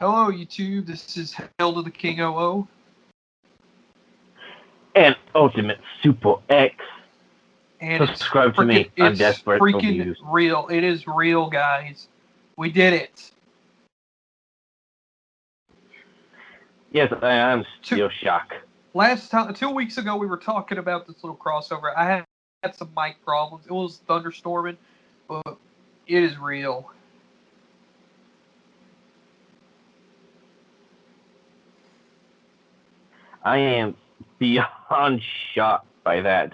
Hello, YouTube. This is Hail to the King OO. And Ultimate Super X. And Subscribe to me. I'm desperate for freaking views. real. It is real, guys. We did it. Yes, I am still shocked. Last time, 2 weeks ago, we were talking about this little crossover. I had some mic problems. It was thunderstorming, but it is real. I am beyond shocked by that.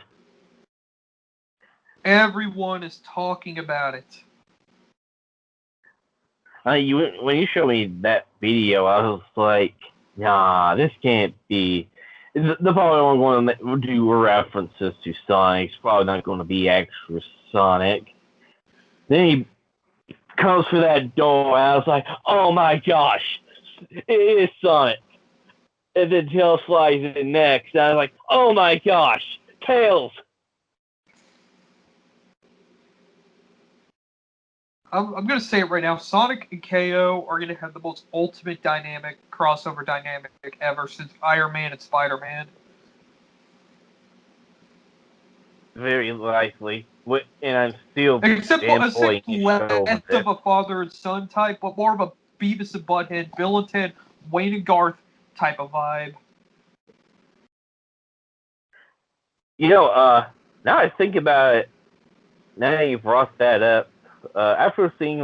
Everyone is talking about it. When you showed me that video, I was like, nah, this can't be. They're probably only going to do references to Sonic. It's probably not going to be actual Sonic. Then he comes for that door, and I was like, oh my gosh, it is Sonic. And then Tails flies in next, and I was like, oh my gosh, Tails! I'm going to say it right now. Sonic and KO are going to have the most ultimate dynamic, crossover dynamic ever since Iron Man and Spider-Man. Very likely. And I'm still Except less of of a father and son type, but more of a Beavis and Butthead, Bill and Ted, Wayne and Garth type of vibe. You know, now I think about it, now that you brought that up, after seeing,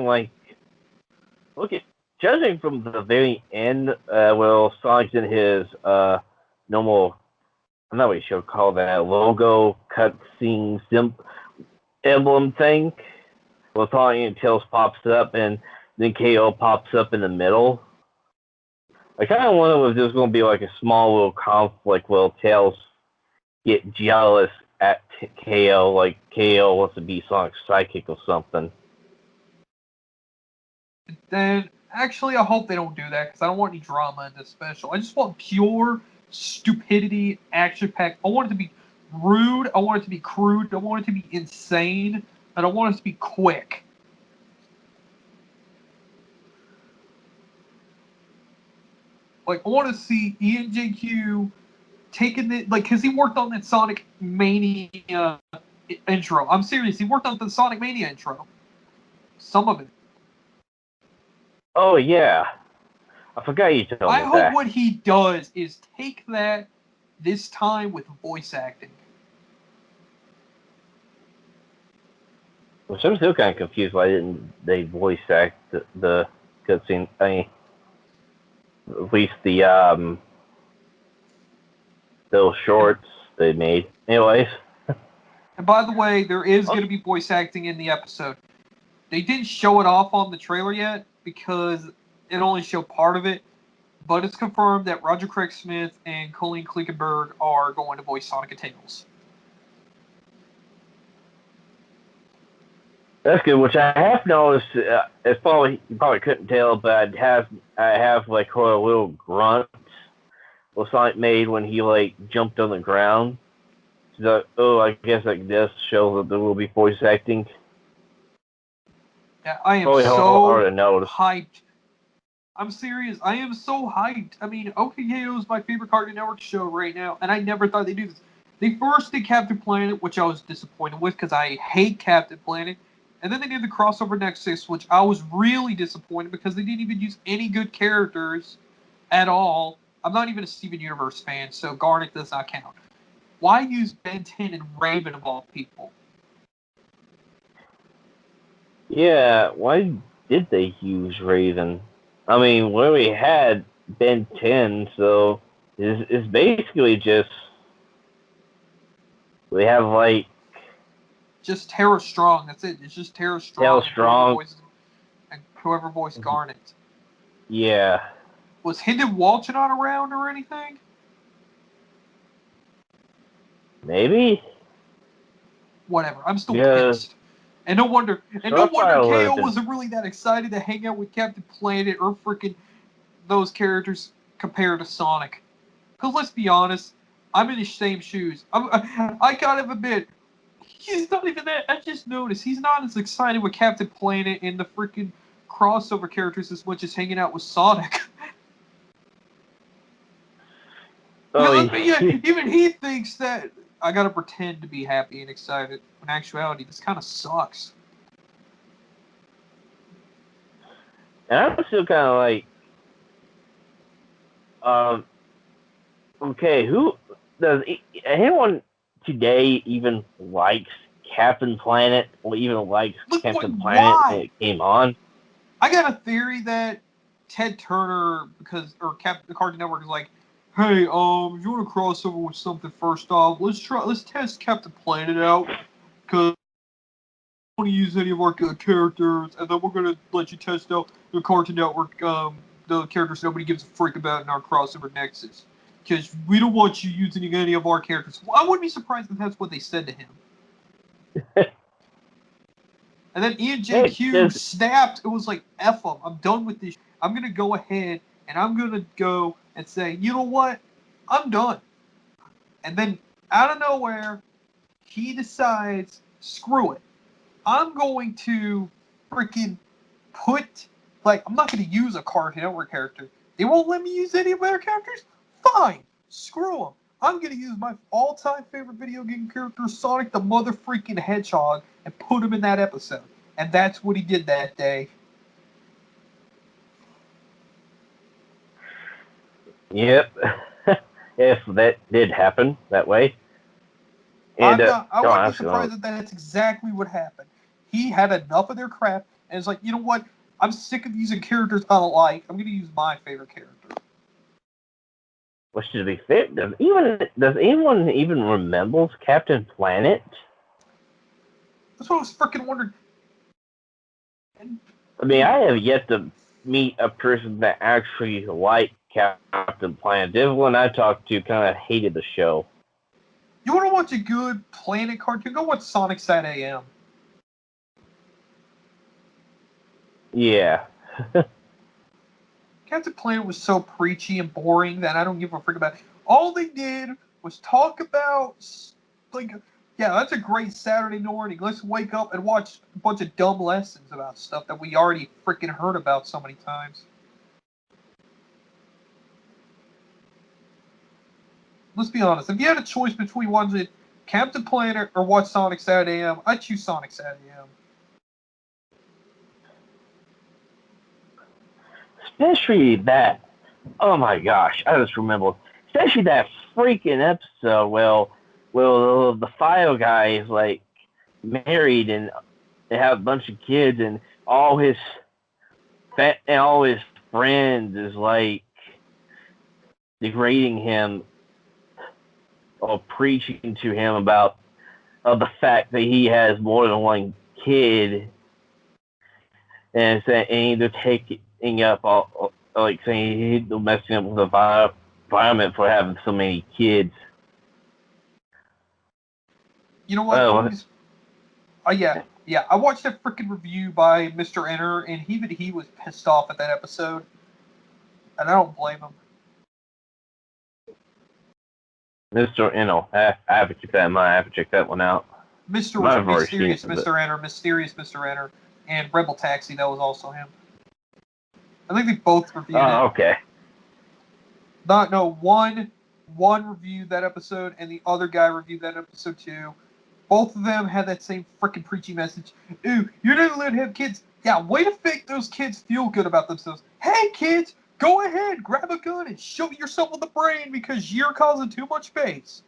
judging from the very end, Sonic's in his, normal, I'm not really sure what to call that, logo, cutscene, emblem thing. Well, Sonic and Tails pops up, and then KO pops up in the middle. I kind of wonder if there's going to be, like, a small little conflict where Tails get jealous at KO, like KO wants to be Sonic's sidekick or something. Then, actually, I hope they don't do that, because I don't want any drama in this special. I just want pure stupidity, action-packed. I want it to be rude, I want it to be crude, I want it to be insane, and I want it to be quick. Like, I want to see Ian JQ taking the, because he worked on that Sonic Mania intro. I'm serious, he worked on the Sonic Mania intro. Some of it. Oh, yeah. I forgot you told me that. I hope what he does is take that this time with voice acting. Which I'm still kind of confused why didn't they voice act the cutscene. I mean, at least the those shorts they made. Anyways. And by the way, there is going to be voice acting in the episode. They didn't show it off on the trailer yet because it only showed part of it, but it's confirmed that Roger Craig Smith and Colleen Klinkenberg are going to voice Sonic and Tails. That's good. Which I have noticed. It's probably you probably couldn't tell, but I have like a little grunt what Sonic made when he like jumped on the ground. So, I guess like this shows that there will be voice acting. Yeah, I am probably hard to notice. Hyped. I'm serious. I am so hyped. I mean, OKKO is my favorite Cartoon Network show right now, and I never thought they'd do this. They first did Captain Planet, which I was disappointed with because I hate Captain Planet. And then they did the crossover Nexus, which I was really disappointed because they didn't even use any good characters at all. I'm not even a Steven Universe fan, so Garnet does not count. Why use Ben 10 and Raven of all people? Yeah, why did they use Raven? I mean, we already had Ben 10, so it's basically just we have like just Tara Strong. That's it. It's just Tara Strong. And whoever voiced Garnet. Yeah. Was Hendon Walsh not around or anything? Maybe. Whatever. I'm still pissed. And no wonder. And no wonder KO wasn't really that excited to hang out with Captain Planet or freaking those characters compared to Sonic. Because let's be honest, I'm in the same shoes. I gotta admit, he's not even that. I just noticed he's not as excited with Captain Planet and the freaking crossover characters as much as hanging out with Sonic. Oh, Yeah, even he thinks that I gotta pretend to be happy and excited. In actuality, this kind of sucks. and I'm still kind of like, okay, who does anyone today even likes Captain Planet or even likes Captain Planet when it came on? I got a theory that Ted Turner, the Cartoon Network is like, hey, if you want to cross over with something first off, let's test Captain Planet out, because we don't want to use any of our good characters, and then we're gonna let you test out the Cartoon Network, the characters nobody gives a freak about in our crossover nexus, because we don't want you using any of our characters. Well, I wouldn't be surprised if that's what they said to him. And then Ian J. Hughes snapped. It was like, F them. I'm done with this. I'm going to go ahead and I'm going to go and say, you know what? I'm done. And then out of nowhere, he decides, screw it. I'm going to freaking I'm not going to use a Cartoon Network character. They won't let me use any of their characters? Fine. Screw them. I'm going to use my all-time favorite video game character, Sonic the Mother-freaking Hedgehog, and put him in that episode. And that's what he did that day. Yep. Yes, that did happen that way. And I wouldn't be surprised if that's exactly what happened. He had enough of their crap, and it's like, you know what? I'm sick of using characters I don't like. I'm going to use my favorite character. Which, to be fair, does anyone even remembers Captain Planet? That's what I was freaking wondering. I mean, I have yet to meet a person that actually liked Captain Planet. Everyone I talked to kind of hated the show. You want to watch a good Planet cartoon? Go watch Sonic Sat AM. Yeah. Captain Planet was so preachy and boring that I don't give a frick about it. All they did was talk about, like, yeah, that's a great Saturday morning. Let's wake up and watch a bunch of dumb lessons about stuff that we already freaking heard about so many times. Let's be honest. If you had a choice between watching Captain Planet or watch Sonic Saturday AM, I'd choose Sonic Saturday AM. Especially that, oh my gosh, I just remember, especially that freaking episode, well, the File guy is, like, married and they have a bunch of kids, and all his friends is, like, degrading him or preaching to him about the fact that he has more than one kid, and saying they're taking up all, like, saying he's messing up with the environment for having so many kids. You know what? Yeah. I watched a freaking review by Mr. Enter, and even he was pissed off at that episode, and I don't blame him. Mr. Eno, I have to keep that in mind. I have to check that one out. Mr. was Mysterious Mr. Enter, Mysterious Mr. Enter, and Rebel Taxi. That was also him. I think they both reviewed it. Oh, okay. One reviewed that episode, and the other guy reviewed that episode too. Both of them had that same freaking preachy message. Ooh, you're not allowed to have kids. Yeah, way to make those kids feel good about themselves. Hey, kids, go ahead, grab a gun and shoot yourself in the brain because you're causing too much space.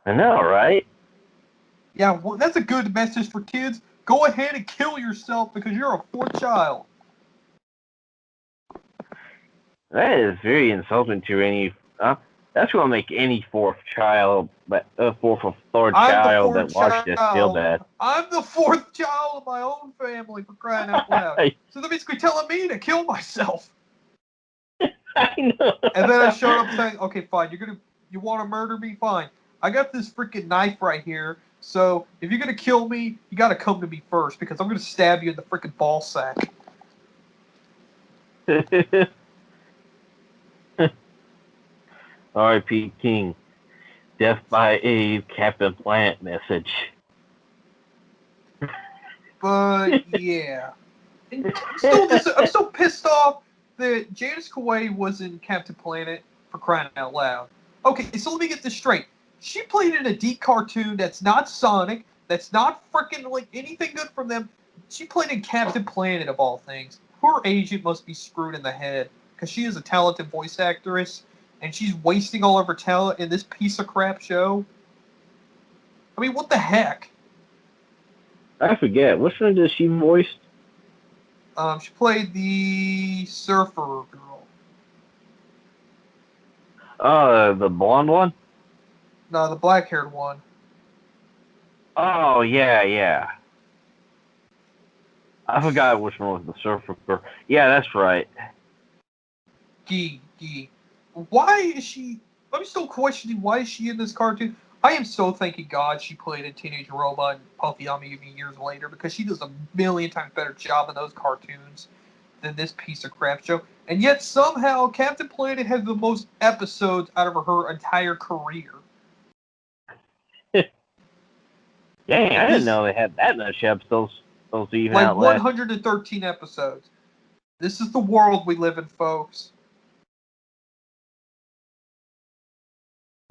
I know, right? Yeah, well, that's a good message for kids. Go ahead and kill yourself because you're a fourth child. That is very insulting to any. That's going to make any fourth child, fourth or third child that watched this feel bad. I'm the fourth child of my own family, for crying out loud. So they're basically telling me to kill myself. I know. And then I showed up saying, okay, fine, you want to murder me? Fine. I got this freaking knife right here, so if you're going to kill me, you got to come to me first, because I'm going to stab you in the freaking ball sack. R.I.P. King. Death by a Captain Planet message. But, yeah. I'm so pissed off that Janice Kawaii was in Captain Planet for crying out loud. Okay, so let me get this straight. She played in a D cartoon that's not Sonic, that's not freaking like anything good from them. She played in Captain Planet of all things. Her agent must be screwed in the head because she is a talented voice actress and she's wasting all of her talent in this piece of crap show. I mean, what the heck? I forget. Which one does she voice? She played the surfer girl. Oh, the blonde one? No, the black-haired one. Oh, yeah. I forgot which one was the surfer girl. Yeah, that's right. Gee. Why is she... I'm still questioning why is she in this cartoon. I am so thanking God she played a teenage robot in Puffy Ami years later because she does a million times better job in those cartoons than this piece of crap show. And yet somehow Captain Planet has the most episodes out of her entire career. Dang, I didn't know they had that much episodes supposed to even like outlast. 113 episodes. This is the world we live in, folks.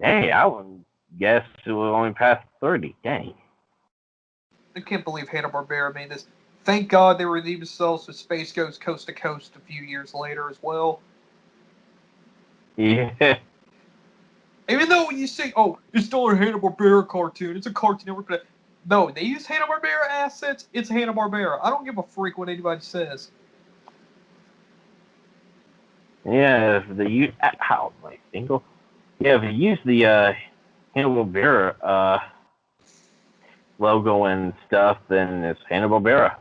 Hey, I wouldn't guess it was only past 30. Dang. I can't believe Hanna-Barbera made this. Thank God they redeemed themselves with Space Ghost Coast to Coast a few years later as well. Yeah. Even though when you say, oh, it's still a Hanna-Barbera cartoon, it's a Cartoon Network, but no, they use Hanna-Barbera assets, it's Hanna-Barbera. I don't give a freak what anybody says. Yeah, if the how like single. Yeah, if you use the Hanna-Barbera logo and stuff, then it's Hanna-Barbera.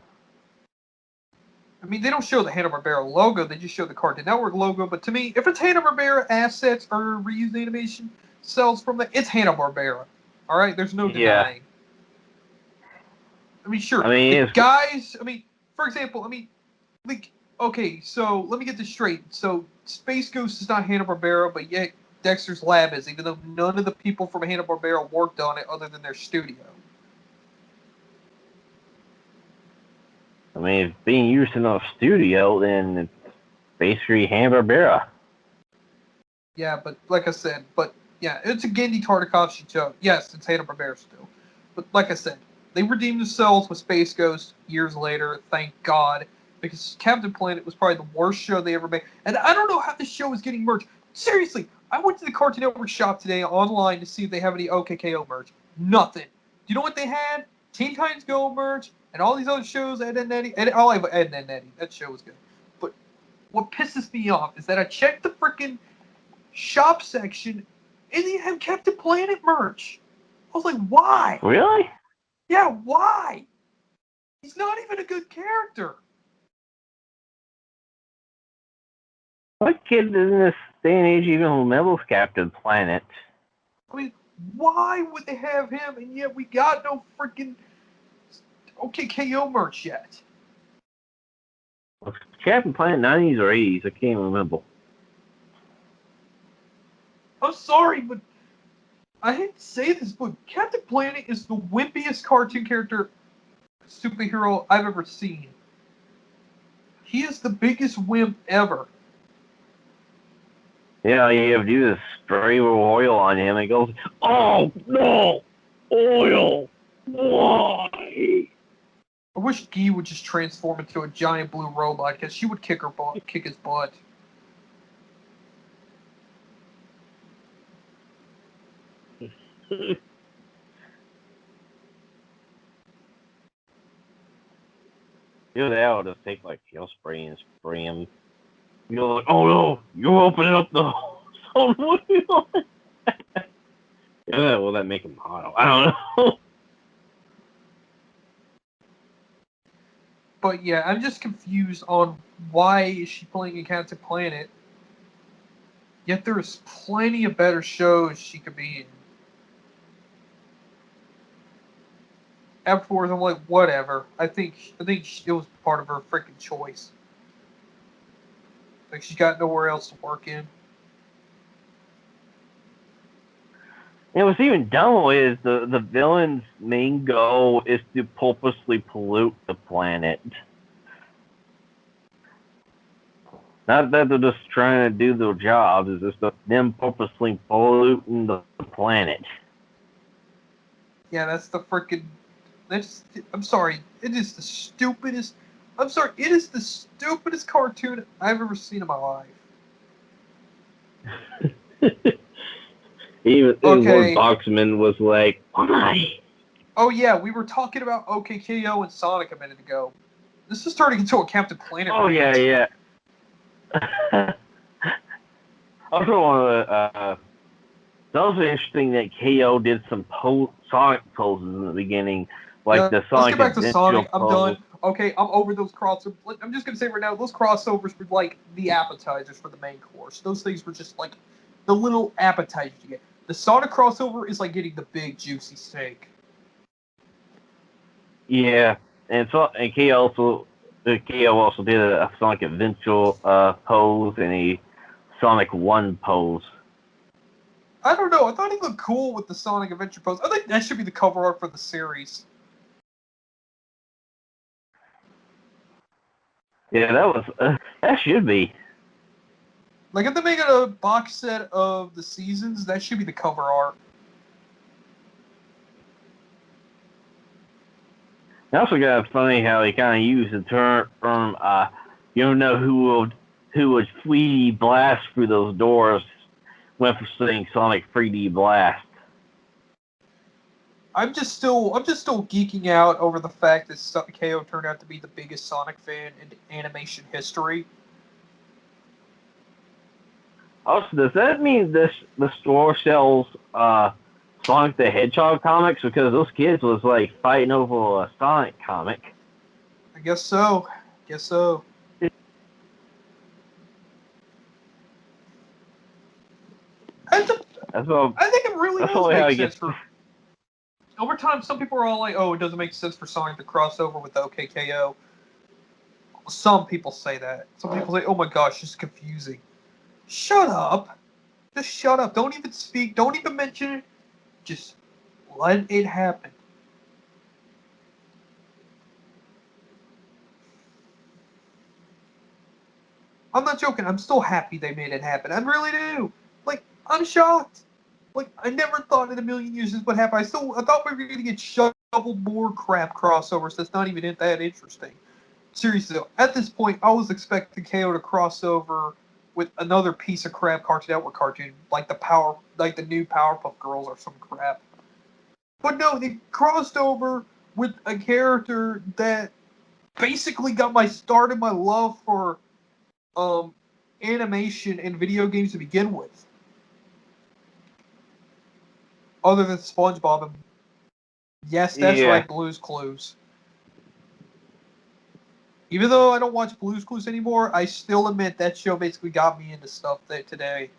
I mean, they don't show the Hanna-Barbera logo, they just show the Cartoon Network logo, but to me, if it's Hanna-Barbera assets or reused animation cells from that, it's Hanna-Barbera. Alright, there's no denying. I mean, sure, I mean, the guys, for example, like, okay, so let me get this straight. So, Space Ghost is not Hanna-Barbera, but yet Dexter's Lab is, even though none of the people from Hanna-Barbera worked on it other than their studio. I mean, if being used in a studio, then it's basically Hanna-Barbera. Yeah, but like I said, yeah, it's a Gendy Tartakovsky show. Yes, it's Hanna-Barbera still. But like I said, they redeemed themselves with Space Ghost years later, thank God, because Captain Planet was probably the worst show they ever made. And I don't know how this show is getting merch. Seriously, I went to the Cartoon Network shop today online to see if they have any OKKO merch. Nothing. Do you know what they had? Teen Titans Go merch, and all these other shows, Ed and Eddie. I like Ed and Eddie. That show was good. But what pisses me off is that I checked the freaking shop section and they have Captain Planet merch. I was like, why? Really? Yeah, why? He's not even a good character. What kid in this day and age even remembers Captain Planet? I mean, why would they have him and yet we got no freaking OKKO merch yet? Captain Planet 90s or 80s? I can't remember. I'm sorry, but I hate to say this, but Captain Planet is the wimpiest cartoon character superhero I've ever seen. He is the biggest wimp ever. Yeah, you have to do this spray with oil on him, and he goes, "Oh no, oil! Why?" I wish Guy would just transform into a giant blue robot because she would kick his butt. Do that, I'll just take like hail spray and spray him. You're like, "Oh no, you're opening up the zone." What do you want? Yeah, will that make him hot? I don't know. But yeah, I'm just confused on why is she playing in Captain Planet. Yet there's plenty of better shows she could be in. Afterwards, I'm like, whatever. I think it was part of her freaking choice. Like she's got nowhere else to work in. And what's even dumber is the villain's main goal is to purposely pollute the planet. Not that they're just trying to do their jobs, it's just them purposely polluting the planet. Yeah, that's the freaking. I'm sorry. It is the stupidest. I'm sorry. It is the stupidest cartoon I've ever seen in my life. Even Lord Okay. Boxman was like, why? Oh yeah, we were talking about OKKO and Sonic a minute ago. This is turning into a Captain Planet Oh, rant. yeah. Also, that was interesting that KO did some Sonic poses in the beginning, like Yeah, the let's get Sonic back to Adventure Sonic. I'm pose. done. Okay, I'm over those crossovers. I'm just gonna say right now, those crossovers were like the appetizers for the main course. Those things were just like the little appetizers you get. The Sonic crossover is like getting the big juicy steak. Yeah, and KO also did a Sonic Adventure pose and a Sonic 1 pose. I don't know. I thought he looked cool with the Sonic Adventure pose. I think that should be the cover art for the series. Yeah, that should be. Like if they make it a box set of the seasons, that should be the cover art. I also got funny how he kind of used the term, you don't know who would 3D blast through those doors when for saying Sonic 3D blast. I'm just still geeking out over the fact that KO turned out to be the biggest Sonic fan in animation history. Also, does that mean the store sells Sonic the Hedgehog comics? Because those kids was like fighting over a Sonic comic. I guess so. Guess so. I think it really That's does probably how make he sense gets. for. Over time, some people are all like, "Oh, it doesn't make sense for Sonic to cross over with the OKKO." Some people say that. Some people say, "Oh my gosh, it's confusing." Shut up. Just shut up. Don't even speak. Don't even mention it. Just let it happen. I'm not joking. I'm still happy they made it happen. I really do. Like, I'm shocked. Like, I never thought in a million years this would happen. I thought we were going to get shoveled more crap crossovers. That's not even that interesting. Seriously, though, at this point, I was expecting KO to cross over with another piece of crap Cartoon Network cartoon, like the new Powerpuff Girls or some crap. But no, they crossed over with a character that basically got my start in my love for um, animation and video games to begin with. Other than SpongeBob and yes, that's Yeah. right, Blue's Clues. Even though I don't watch Blue's Clues anymore, I still admit that show basically got me into stuff today.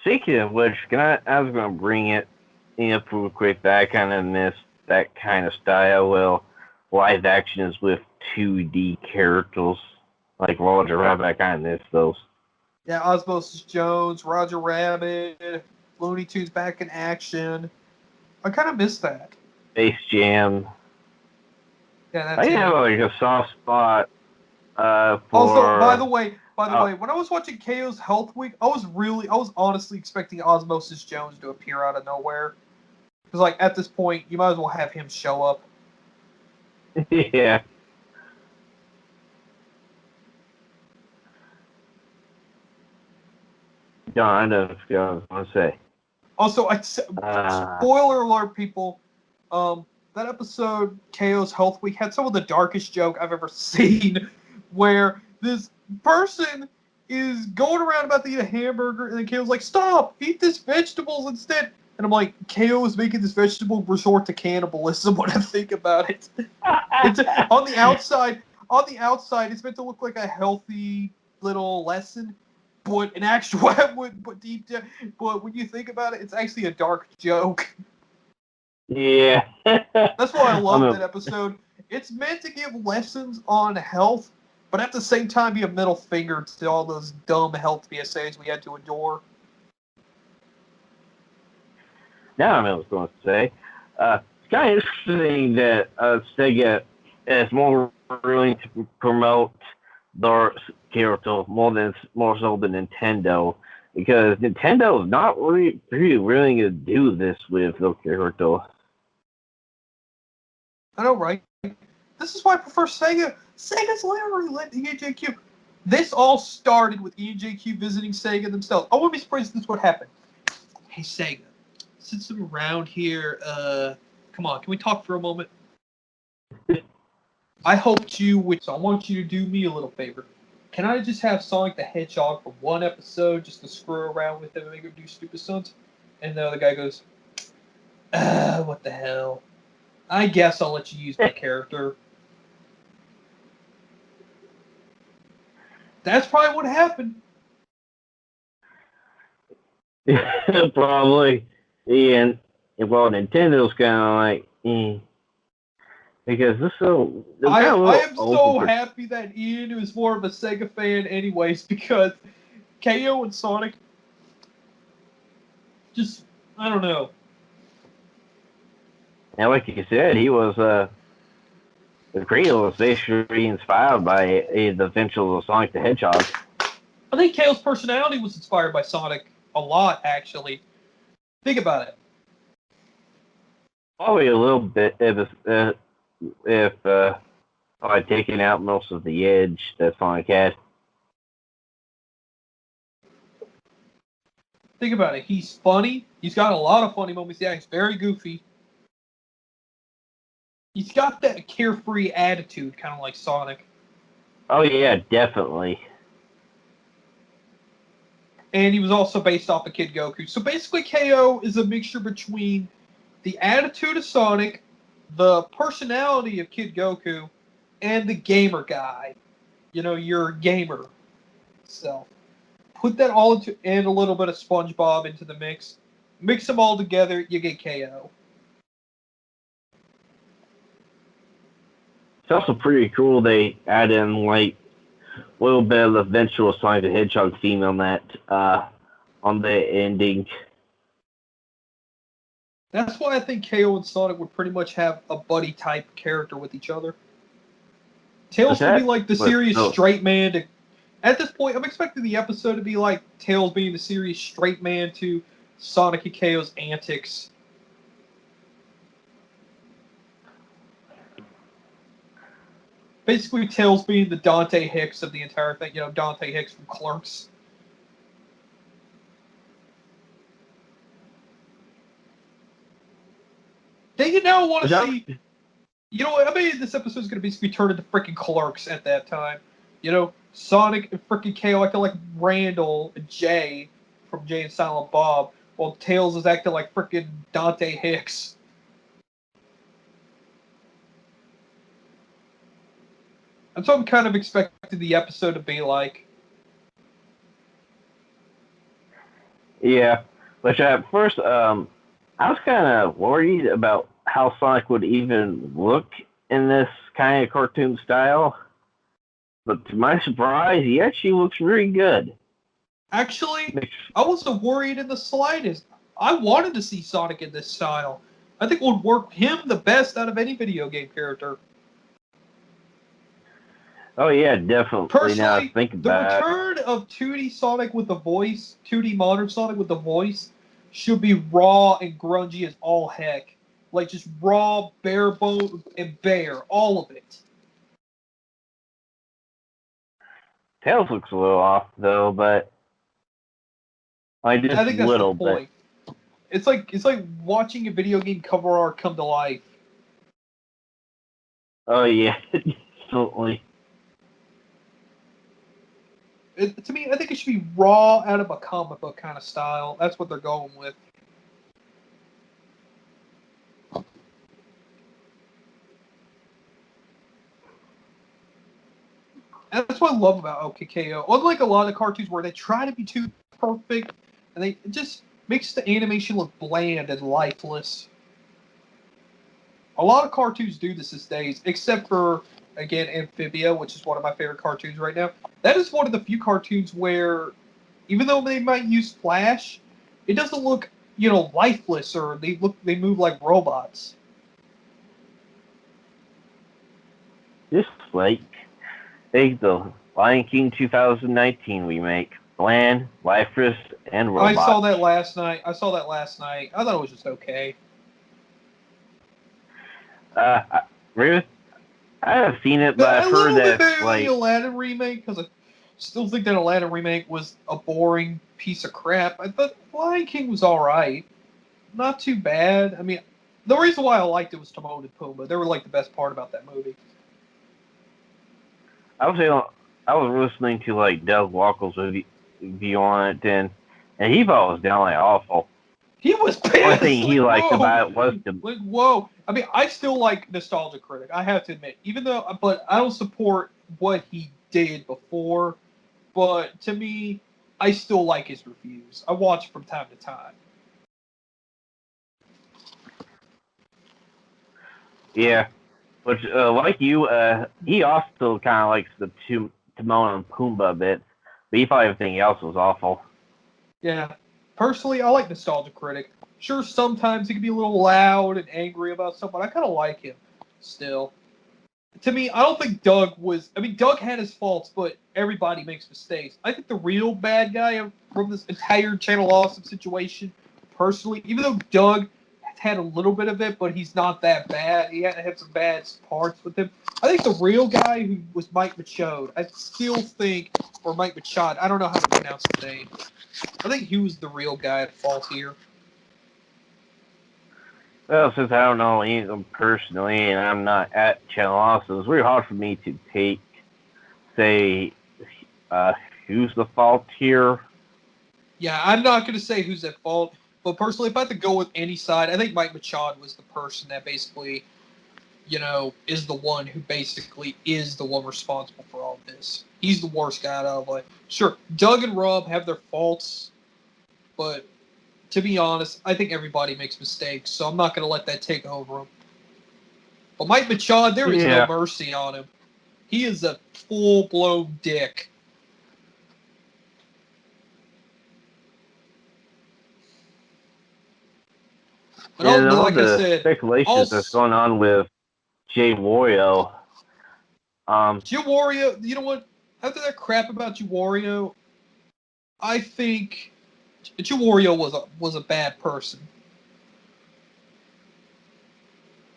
Speaking of which, I was going to bring it up real quick that I kind of miss that kind of style. Well, live action is with 2D characters like Roger Rabbit. I kind of miss those. Yeah, Osmosis Jones, Roger Rabbit, Looney Tunes back in action. I kind of miss that. Space Jam. Yeah, I that's have it. like a soft spot for. Also, by the way, when I was watching KO's Health Week, I was honestly expecting Osmosis Jones to appear out of nowhere. Because, like, at this point, you might as well have him show up. Yeah. No, I know what I was going to say. Also, spoiler alert, people. That episode, KO's Health Week, had some of the darkest joke I've ever seen, where this person is going around about to eat a hamburger, and then KO's like, "Stop! Eat this vegetables instead." And I'm like, KO is making this vegetable resort to cannibalism when I think about it. It's on the outside. On the outside, it's meant to look like a healthy little lesson, but an actual, but deep down, but when you think about it, it's actually a dark joke. Yeah. That's why I love that episode. It's meant to give lessons on health, but at the same time be a middle finger to all those dumb health PSAs we had to endure. Now I know what I was going to say. It's kind of interesting that Sega is more willing to promote their character more so than Nintendo, because Nintendo is not really willing to do this with their character. I know, right? This is why I prefer Sega. Sega's literally let ENJQ. This all started with ENJQ visiting Sega themselves. I wouldn't be surprised if this would happen. Hey, Sega, since I'm around here, come on, can we talk for a moment? I hoped you would, so I want you to do me a little favor. Can I just have Sonic the Hedgehog for one episode just to screw around with him and make him do stupid stunts? And the other guy goes, what the hell? I guess I'll let you use my character. That's probably what happened. Probably. And well, Nintendo's kind of like, because this so. I am so happy that Ian is more of a Sega fan, anyways, because KO and Sonic, just I don't know. Now, like you said, he was the creator was basically inspired by the eventual Sonic the Hedgehog. I think KO's personality was inspired by Sonic a lot, actually. Think about it. Probably a little bit if by taking out most of the edge that Sonic had. Think about it. He's funny. He's got a lot of funny moments. Yeah, he's very goofy. He's got that carefree attitude, kind of like Sonic. Oh yeah, definitely. And he was also based off of Kid Goku. So basically, KO is a mixture between the attitude of Sonic, the personality of Kid Goku, and the gamer guy. You know, your gamer self. Put that all into, and a little bit of SpongeBob into the mix. Mix them all together, you get KO. It's also pretty cool they add in like a little bit of the eventual Sonic the Hedgehog theme on that on the ending. That's why I think KO and Sonic would pretty much have a buddy type character with each other. Tails would be like the serious straight man to. At this point, I'm expecting the episode to be like Tails being the serious straight man to Sonic and KO's antics. Basically, Tails being the Dante Hicks of the entire thing. You know, Dante Hicks from Clerks. Then you now want to see. You know what? I mean, this episode is going to basically turn into freaking Clerks at that time. You know, Sonic and freaking KO acting like Randall and Jay from Jay and Silent Bob, while Tails is acting like freaking Dante Hicks. And so I'm kind of expecting the episode to be like. Yeah, which at first, I was kind of worried about how Sonic would even look in this kind of cartoon style. But to my surprise, he actually looks really good. Actually, I wasn't worried in the slightest. I wanted to see Sonic in this style. I think it would work him the best out of any video game character. Oh yeah, definitely. Personally, now I think about the return of 2D Sonic with the voice, 2D modern Sonic with the voice, should be raw and grungy as all heck. Like just raw, bare bone, and bare, all of it. Tails looks a little off though, but I think that's the point. It's like watching a video game cover art come to life. Oh yeah, totally. To me, I think it should be raw out of a comic book kind of style. That's what they're going with. And that's what I love about OKKO. Unlike a lot of cartoons where they try to be too perfect, and it just makes the animation look bland and lifeless. A lot of cartoons do this these days, except for, again, Amphibia, which is one of my favorite cartoons right now. That is one of the few cartoons where, even though they might use Flash, it doesn't look, lifeless, or they move like robots. Just like the Lion King 2019 remake. Bland, lifeless, and I robots. saw that last night. I thought it was just okay. Really? I haven't seen it, but I've A heard little bit that better than like the Aladdin remake, because I still think that Aladdin remake was a boring piece of crap. I thought Lion King was alright. Not too bad. I mean, the reason why I liked it was Timon and Pumbaa. They were like the best part about that movie. I was saying, I was listening to like Doug Walker's review on it, and he thought it was downright awful. He was pissed. One thing he liked about it was the like, whoa. I mean, I still like Nostalgia Critic. I have to admit, but I don't support what he did before. But to me, I still like his reviews. I watch from time to time. yeah. Which, like you, he also kind of likes the Timon and Pumbaa bits, but he thought everything else was awful. Yeah. Personally, I like Nostalgia Critic. Sure, sometimes he can be a little loud and angry about stuff, but I kind of like him still. To me, I don't think Doug was. I mean, Doug had his faults, but everybody makes mistakes. I think the real bad guy from this entire Channel Awesome situation, personally, even though Doug had a little bit of it, but he's not that bad. He had some bad parts with him. I think the real guy who was Mike Machode. I still think, or Mike Machado. I don't know how to pronounce his name. I think he was the real guy at fault here. Well, since I don't know any of them personally, and I'm not at Channel Awesome, it's very hard for me to say, who's the fault here. Yeah, I'm not going to say who's at fault, but personally, if I had to go with any side, I think Mike Machado was the person that basically, is the one who basically is the one responsible for all this. He's the worst guy out of it. Sure, Doug and Rob have their faults, but to be honest, I think everybody makes mistakes, so I'm not going to let that take over him. But Mike Machado, there is no mercy on him. He is a full-blown dick. But And all like the I said, speculations that's going on with Jay Wario. Jay Wario, you know what? After that crap about Jay Wario, I think Jay Wario was a bad person.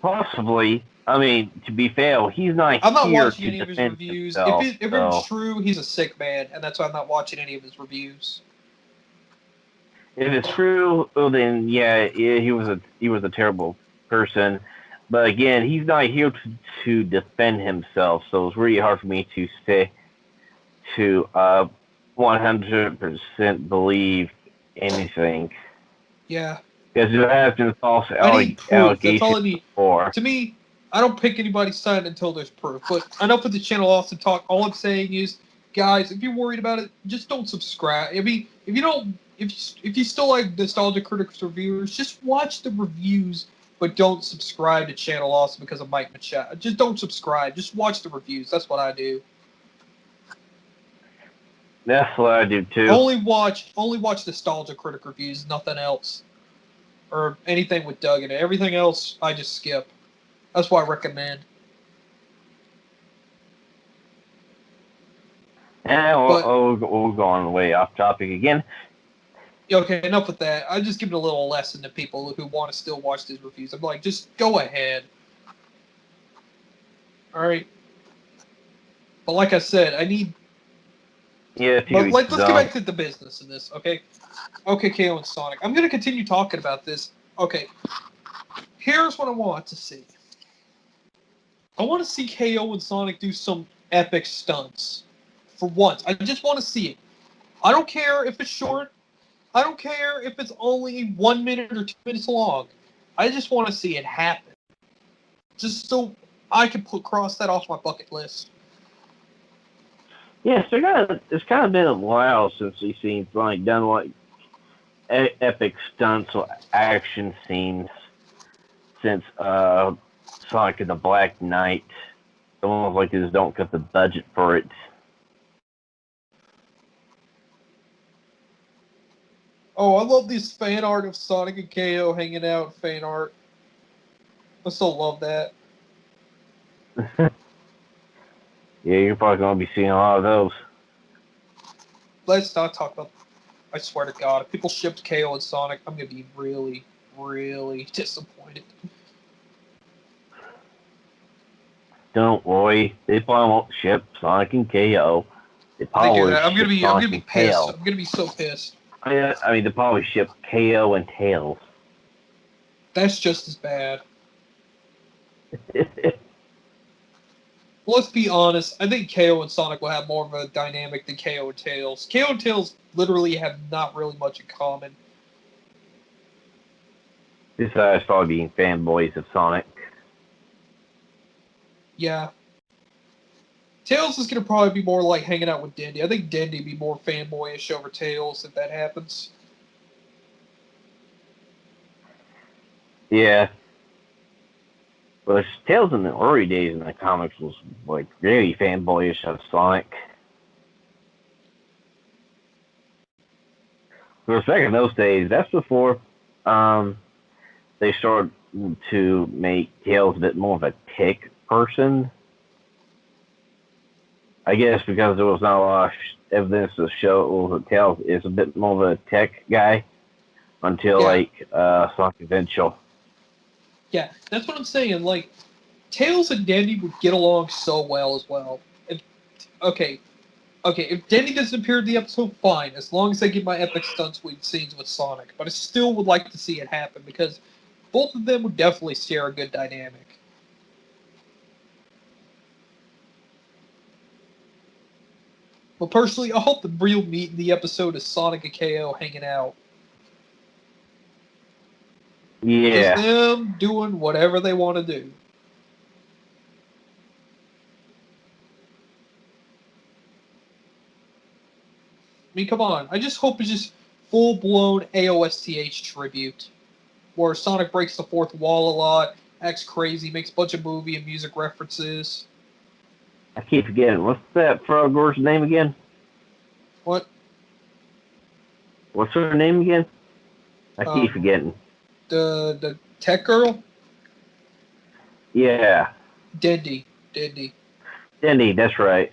Possibly. I mean, to be fair, he's not I'm not here watching to any of his defend reviews. himself. If it's true, he's a sick man, and that's why I'm not watching any of his reviews. If it's true, well then yeah, he was a terrible person. But again, he's not here to defend himself, so it's really hard for me to say to 100% believe anything. Yeah. Because there has been false I need proof. That's all I need. before. To me, I don't pick anybody's side until there's proof. But enough of the Channel Awesome talk. All I'm saying is, guys, if you're worried about it, just don't subscribe. I mean, if you still like Nostalgia Critics reviewers, just watch the reviews, but don't subscribe to Channel Awesome because of Mike Machado. Just don't subscribe. Just watch the reviews. That's what I do. That's what I do too. Only watch Nostalgia Critic reviews, nothing else. Or anything with Doug in it. Everything else, I just skip. That's what I recommend. And we'll go on the way off topic again. Okay, enough with that. I just give it a little lesson to people who want to still watch these reviews. I'm like, just go ahead. Alright? But like I said, I need... Yeah, but let's get back to the business in this, okay? Okay, KO and Sonic. I'm going to continue talking about this. Okay. Here's what I want to see. I want to see KO and Sonic do some epic stunts. For once. I just want to see it. I don't care if it's short. I don't care if it's only 1 minute or 2 minutes long. I just want to see it happen. Just so I can cross that off my bucket list. Yes, it's kind of been a while since we've seen like done like epic stunts or action scenes since Sonic and the Black Knight. Almost like they just don't cut the budget for it. Oh, I love this fan art of Sonic and KO hanging out. Fan art. I still love that. Yeah, you're probably going to be seeing a lot of those. Let's not talk about. I swear to God, if people shipped KO and Sonic, I'm gonna be really, really disappointed. Don't worry, they probably won't ship Sonic and KO. They If they do probably that, I'm ship gonna be. I'm Sonic gonna be and pissed. Tails. I'm gonna be so pissed. I mean, they probably ship KO and Tails. That's just as bad. Well, let's be honest. I think KO and Sonic will have more of a dynamic than KO and Tails. KO and Tails literally have not really much in common. Besides probably being fanboys of Sonic. Yeah. Tails is gonna probably be more like hanging out with Dendy. I think Dendy be more fanboyish over Tails if that happens. Yeah. But Tails in the early days in the comics was like really fanboyish of Sonic. For back in those days, that's before they started to make Tails a bit more of a tech person. I guess because there was not a lot of evidence to show that Tails is a bit more of a tech guy until Sonic Adventure. Yeah, that's what I'm saying. Like, Tails and Dendy would get along so well as well. Okay, if Dendy doesn't appear in the episode, fine. As long as I get my epic stunts scenes with Sonic. But I still would like to see it happen because both of them would definitely share a good dynamic. But personally, I hope the real meat in the episode is Sonic and KO hanging out. Yeah. Just them doing whatever they want to do. I mean, come on. I just hope it's just full-blown AOSTH tribute. Where Sonic breaks the fourth wall a lot, acts crazy, makes a bunch of movie and music references. I keep forgetting. What's that frog girl's name again? What? What's her name again? I keep forgetting. The tech girl? Yeah. Dendy. Dendy, that's right.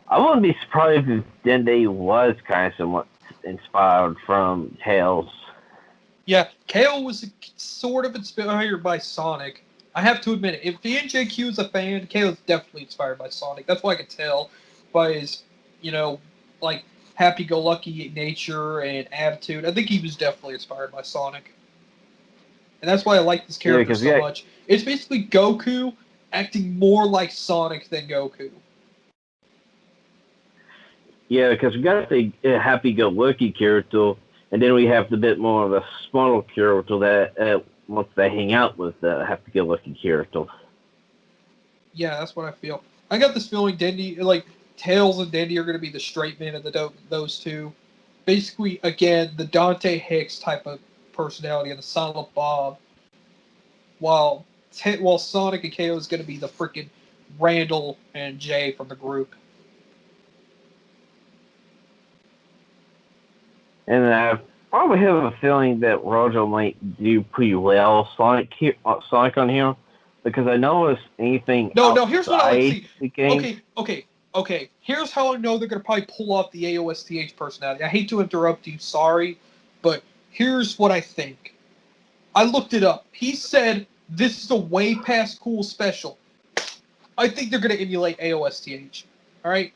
I wouldn't be surprised if Dendy was kind of somewhat inspired from Tails. Yeah, KO was sort of inspired by Sonic. I have to admit it. If the NJQ is a fan, KO is definitely inspired by Sonic. That's why I can tell by his, like, happy-go-lucky nature and attitude. I think he was definitely inspired by Sonic. And that's why I like this character so much. It's basically Goku acting more like Sonic than Goku. Yeah, because we got the happy-go-lucky character, and then we have the bit more of a smarter character that once they hang out with the happy-go-lucky character. Yeah, that's what I feel. I got this feeling Tails and Dendy are going to be the straight men of those two. Basically, again, the Dante Hicks type of personality and the Silent Bob. While Sonic and KO is going to be the freaking Randall and Jay from the group. And I probably have a feeling that Roger might do pretty well Sonic on here, because I noticed anything No, here's what I like to see. the game. Okay. Here's how I know they're going to probably pull off the AOSTH personality. I hate to interrupt you, sorry, but here's what I think. I looked it up. He said this is a way past cool special. I think they're going to emulate AOSTH. All right,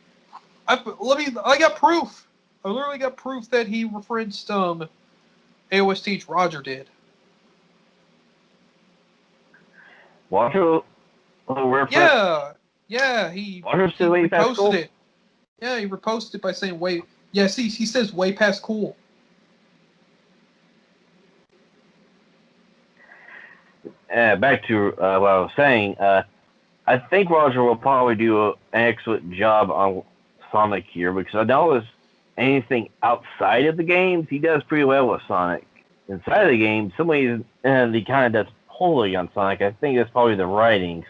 I got proof. I literally got proof that he referenced AOSTH. Roger did. Roger reference? Yeah, he reposted cool? it. Yeah, he reposted by saying way. Yeah, see, he says way past cool. Back to what I was saying. I think Roger will probably do an excellent job on Sonic here, because I noticed anything outside of the games, he does pretty well with Sonic. Inside of the game, he kind of does poorly on Sonic. I think that's probably the writings.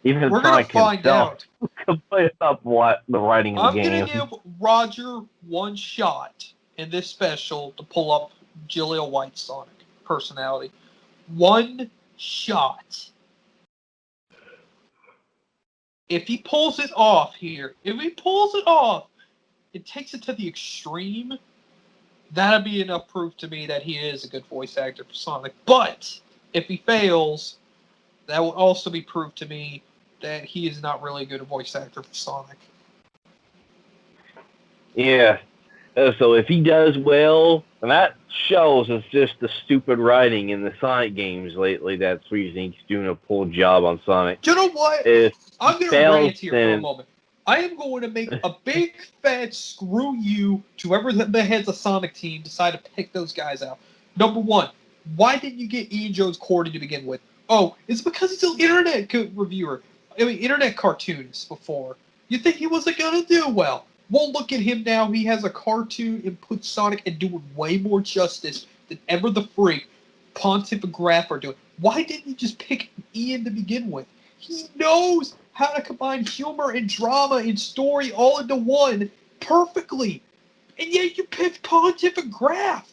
Even We're Sonic gonna find out. complain about what the writing of the game. I'm gonna give Roger one shot in this special to pull up Jaleel White's Sonic personality. One shot. If he pulls it off here, if he pulls it off, it takes it to the extreme, that'd be enough proof to me that he is a good voice actor for Sonic. But if he fails, that will also be proof to me that he is not really a good voice actor for Sonic. Yeah. So if he does well, and that shows it's just the stupid writing in the Sonic games lately that's reason he's doing a poor job on Sonic. You know what? If I'm going to rant here for a moment. I am going to make a big fat screw you to whoever the heads of Sonic team decide to pick those guys out. Number one, why didn't you get Ian Jones Cordy to begin with? Oh, it's because he's an internet reviewer. I mean, internet cartoonist before. You think he wasn't going to do well? Well, look at him now. He has a cartoon and puts Sonic and doing way more justice than ever the freak Pontifigraph are doing. Why didn't you just pick Ian to begin with? He knows how to combine humor and drama and story all into one perfectly. And yet you picked Pontifigraph.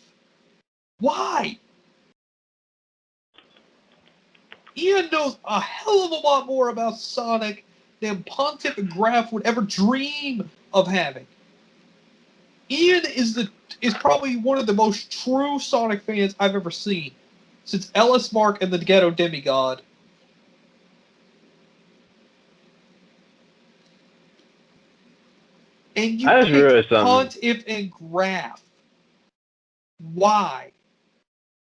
Why? Ian knows a hell of a lot more about Sonic than Pontifigraph would ever dream of having. Ian is probably one of the most true Sonic fans I've ever seen since Ellis Mark and the Ghetto Demigod. And you picked Pontiff and Graph. Why?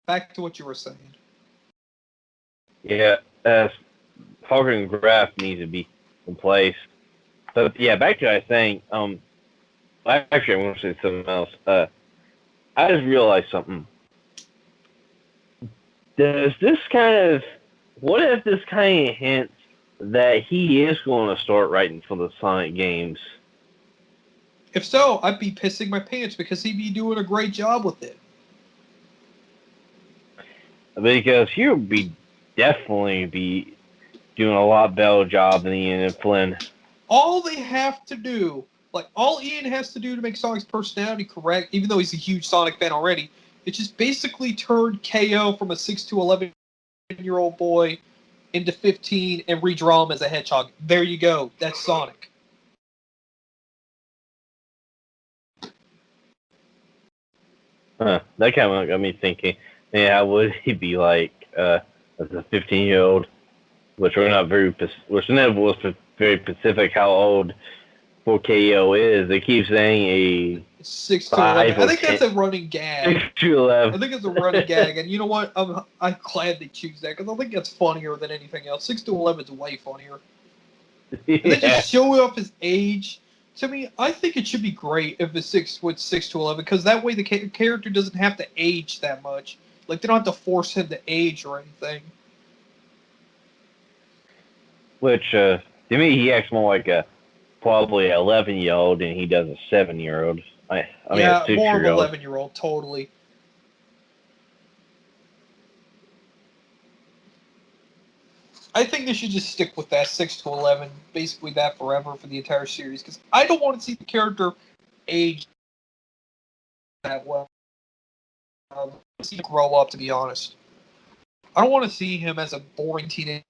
Back to what you were saying. Yeah, Parker and Graph needs to be replaced. But yeah, back to what I was saying. Actually, I want to say something else. I just realized something. What if this kind of hints that he is going to start writing for the Sonic games? If so, I'd be pissing my pants because he'd be doing a great job with it. Because he would definitely be doing a lot better job than Ian and Flynn. All they have to do, all Ian has to do to make Sonic's personality correct, even though he's a huge Sonic fan already, it's just basically turn KO from a 6 to 11-year-old boy into 15 and redraw him as a hedgehog. There you go. That's Sonic. That kind of got me thinking, yeah, how would he be like as a 15-year-old? Which never was very specific how old 4KO is. They keep saying a 6 to 11. I think that's a running gag. 6 to 11. I think it's a running gag, and you know what? I'm glad they choose that because I think that's funnier than anything else. 6 to 11 is way funnier. And they just show off his age. To me, I think it should be great if it's 6 to 11 because that way the character doesn't have to age that much. Like they don't have to force him to age or anything. Which to me, he acts more like a probably 11-year-old than he does a 7-year-old. I mean, yeah, a 6-year-old. More of an 11-year-old, totally. I think they should just stick with that 6 to 11, basically that forever for the entire series, because I don't want to see the character age that well. See him grow up, to be honest. I don't want to see him as a boring teenager.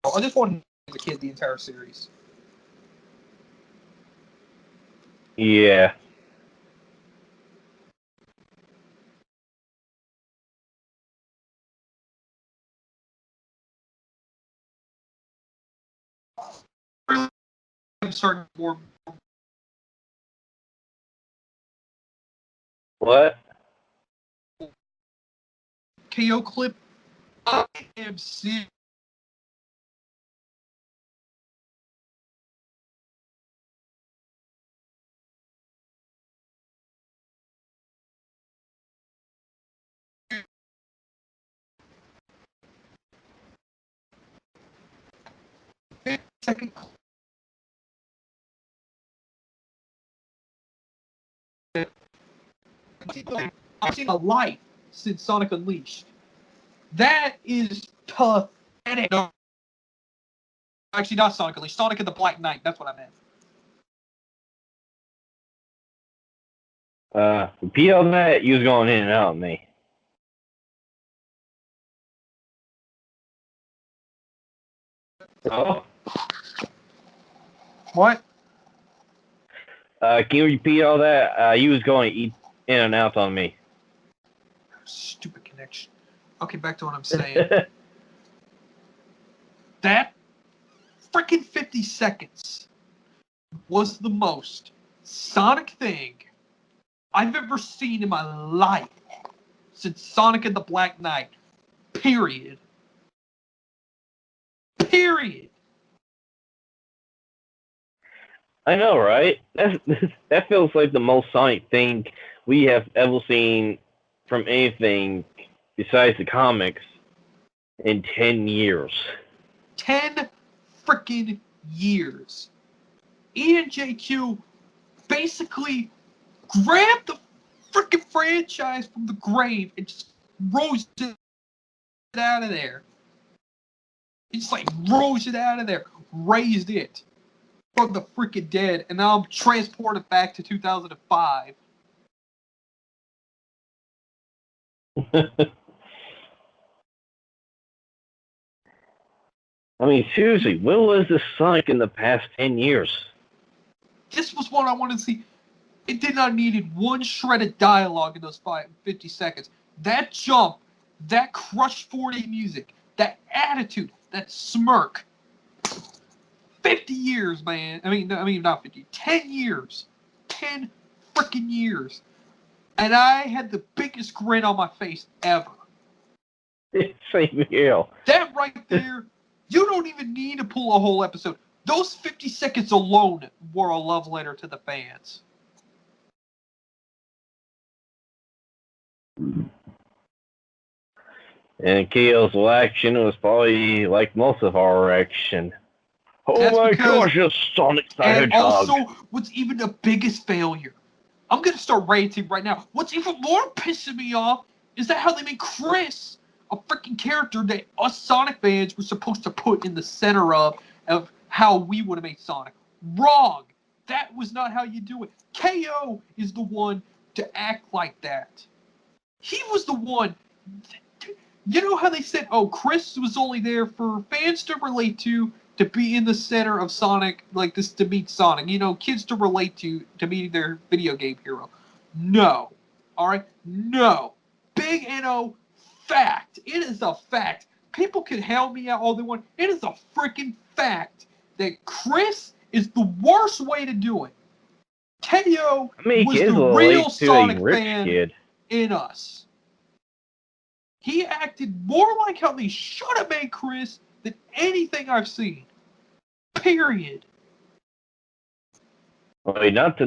I just want him as a kid the entire series. Yeah. I'm starting more. What? KO clip. I am seeing. Second. I've seen a light since Sonic Unleashed. That is pathetic. No, actually, not Sonic Unleashed. Sonic and the Black Knight. That's what I meant. Repeat on that. You was going in and out of me. Oh. What? Can you repeat all that? You was going to eat in and out on me. Stupid connection. Okay, back to what I'm saying. That freaking 50 seconds was the most Sonic thing I've ever seen in my life since Sonic and the Black Knight. Period. Period. I know, right? That feels like the most Sonic thing we have ever seen from anything besides the comics in 10 years. 10 freaking years. Ian JQ basically grabbed the freaking franchise from the grave and just rose it out of there. He just like rose it out of there, raised it from the freaking dead, and now I'm transported back to 2005. I mean, seriously, where was the Sonic in the past 10 years? This was what I wanted to see. It did not need one shred of dialogue in those 50 seconds. That jump, that Crush 40 music, that attitude, that smirk. 50 years, man. I mean, not 50. 10 years. 10 freaking years. And I had the biggest grin on my face ever. Same here. That right there, you don't even need to pull a whole episode. Those 50 seconds alone were a love letter to the fans. And KO's action was probably like most of our action. Oh That's my because- gosh, it's Sonic the And Hedgehog. also, what's even the biggest failure? I'm going to start ranting right now. What's even more pissing me off is that how they made Chris a freaking character that us Sonic fans were supposed to put in the center of how we would have made Sonic. Wrong. That was not how you do it. KO is the one to act like that. He was the one. You know how they said, oh, Chris was only there for fans to relate to be in the center of Sonic, like this, to meet Sonic. You know, kids to relate to meet their video game hero. No. Alright? No. Big N-O, fact. It is a fact. People can hail me out all they want. It is a freaking fact that Chris is the worst way to do it. KO was the real Sonic fan in us. He acted more like how they should have made Chris than anything I've seen. Period. I mean, not to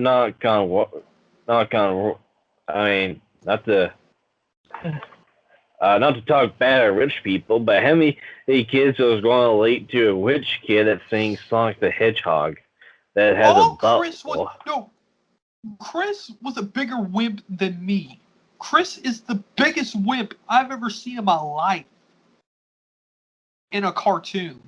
talk bad at rich people, but how many kids was going to relate to a rich kid that sings Sonic the Hedgehog that has a butt? Chris was a bigger wimp than me. Chris is the biggest wimp I've ever seen in my life in a cartoon.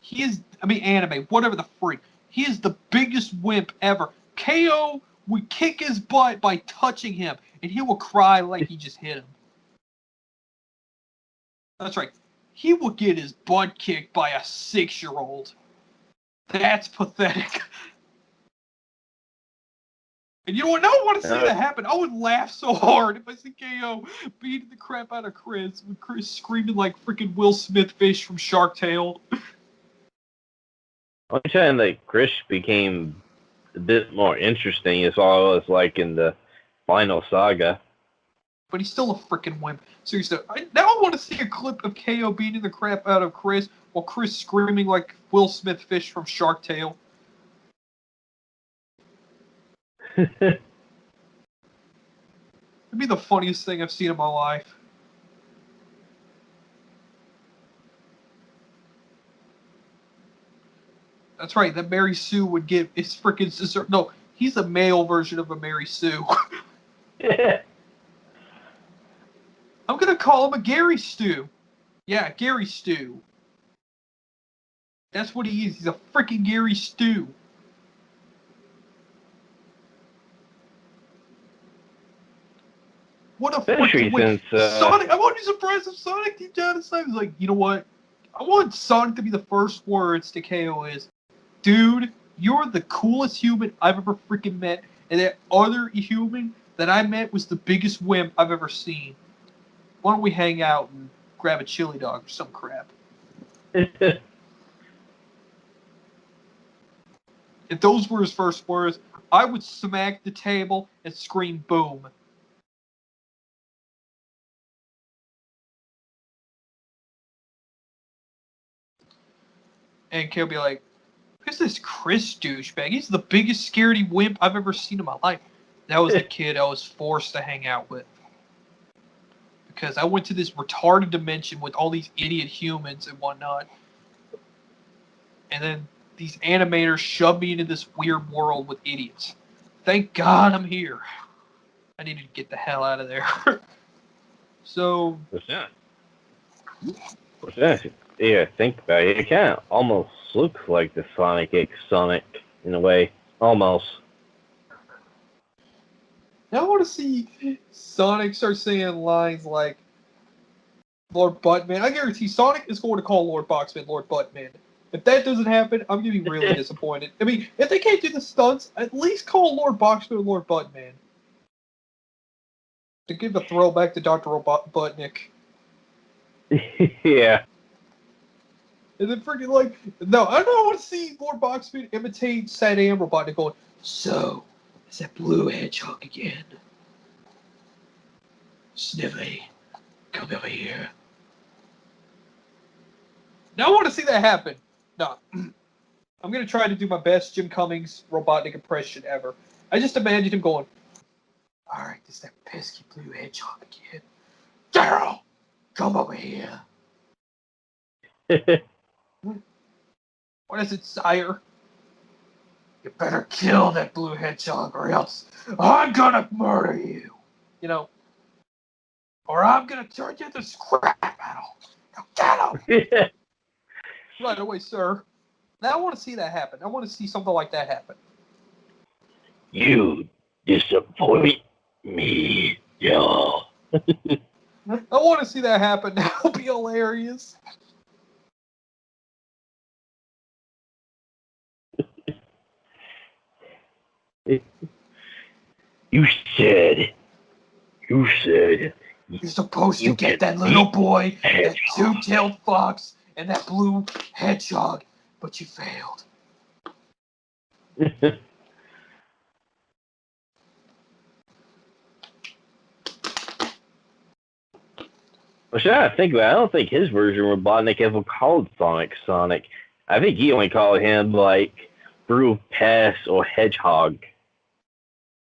He is, anime, whatever the freak. He is the biggest wimp ever. KO would kick his butt by touching him, and he will cry like he just hit him. That's right. He will get his butt kicked by a 6-year-old. That's pathetic. And you know what? I don't want to see that happen. I would laugh so hard if I see KO beating the crap out of Chris with Chris screaming like freaking Will Smith fish from Shark Tale. I'm saying that Chris became a bit more interesting as well as like in the final saga. But he's still a freaking wimp. Seriously, now I want to see a clip of KO beating the crap out of Chris while Chris screaming like Will Smith fish from Shark Tale. It'd be the funniest thing I've seen in my life. That's right, that Mary Sue would give his freaking sister. No, he's a male version of a Mary Sue. I'm gonna call him a Gary Stew. Yeah, Gary Stew. That's what he is. He's a freaking Gary Stew. What a freaking win. Sonic, I wouldn't be surprised if Sonic deep down inside was like, you know what? I want Sonic to be the first words to KO is, dude, you're the coolest human I've ever freaking met, and that other human that I met was the biggest wimp I've ever seen. Why don't we hang out and grab a chili dog or some crap? If those were his first words, I would smack the table and scream boom. And Kale be like, who's this Chris douchebag? He's the biggest scaredy wimp I've ever seen in my life. That was the kid I was forced to hang out with. Because I went to this retarded dimension with all these idiot humans and whatnot. And then these animators shoved me into this weird world with idiots. Thank God I'm here. I needed to get the hell out of there. So... Yeah, think about it. It kind of almost looks like the Sonic X Sonic in a way. Almost. Now I want to see Sonic start saying lines like Lord Buttman. I guarantee Sonic is going to call Lord Boxman Lord Buttman. If that doesn't happen, I'm going to be really disappointed. I mean, if they can't do the stunts, at least call Lord Boxman Lord Buttman. To give a throwback to Dr. Robotnik. Yeah. And then freaking like, no, I don't want to see Lord Boxman imitate Sad Am Robotnik going, so, it's that blue hedgehog again. Sniffy, come over here. Now I want to see that happen. No. I'm going to try to do my best Jim Cummings Robotnik impression ever. I just imagine him going, alright, this is that pesky blue hedgehog again. Daryl, come over here. What is it, sire? You better kill that blue hedgehog or else I'm gonna murder you. You know, or I'm gonna turn you to scrap metal. Now get him! Right away, sir. Now I want to see that happen. I want to see something like that happen. You disappoint me, yo. I want to see that happen. That'll be hilarious. You said you're supposed to get that little boy, that two-tailed fox, and that blue hedgehog, but you failed. Well, should I think about it? I don't think his version of Robotnik ever called Sonic Sonic. I think he only called him, like, Blue Pass or Hedgehog.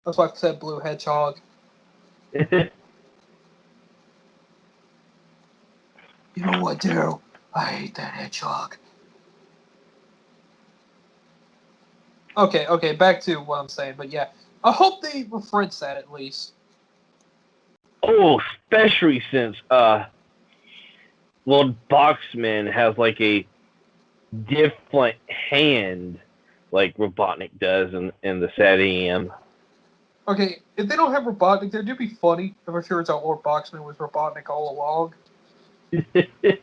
That's why I said blue hedgehog. You know what, Daryl? I hate that hedgehog. Okay, back to what I'm saying, but yeah. I hope they reference that at least. Oh, especially since Lord Boxman has like a different hand like Robotnik does in the Sad AM. Okay, if they don't have Robotnik, that'd be funny if it turns out Lord Boxman was Robotnik all along. It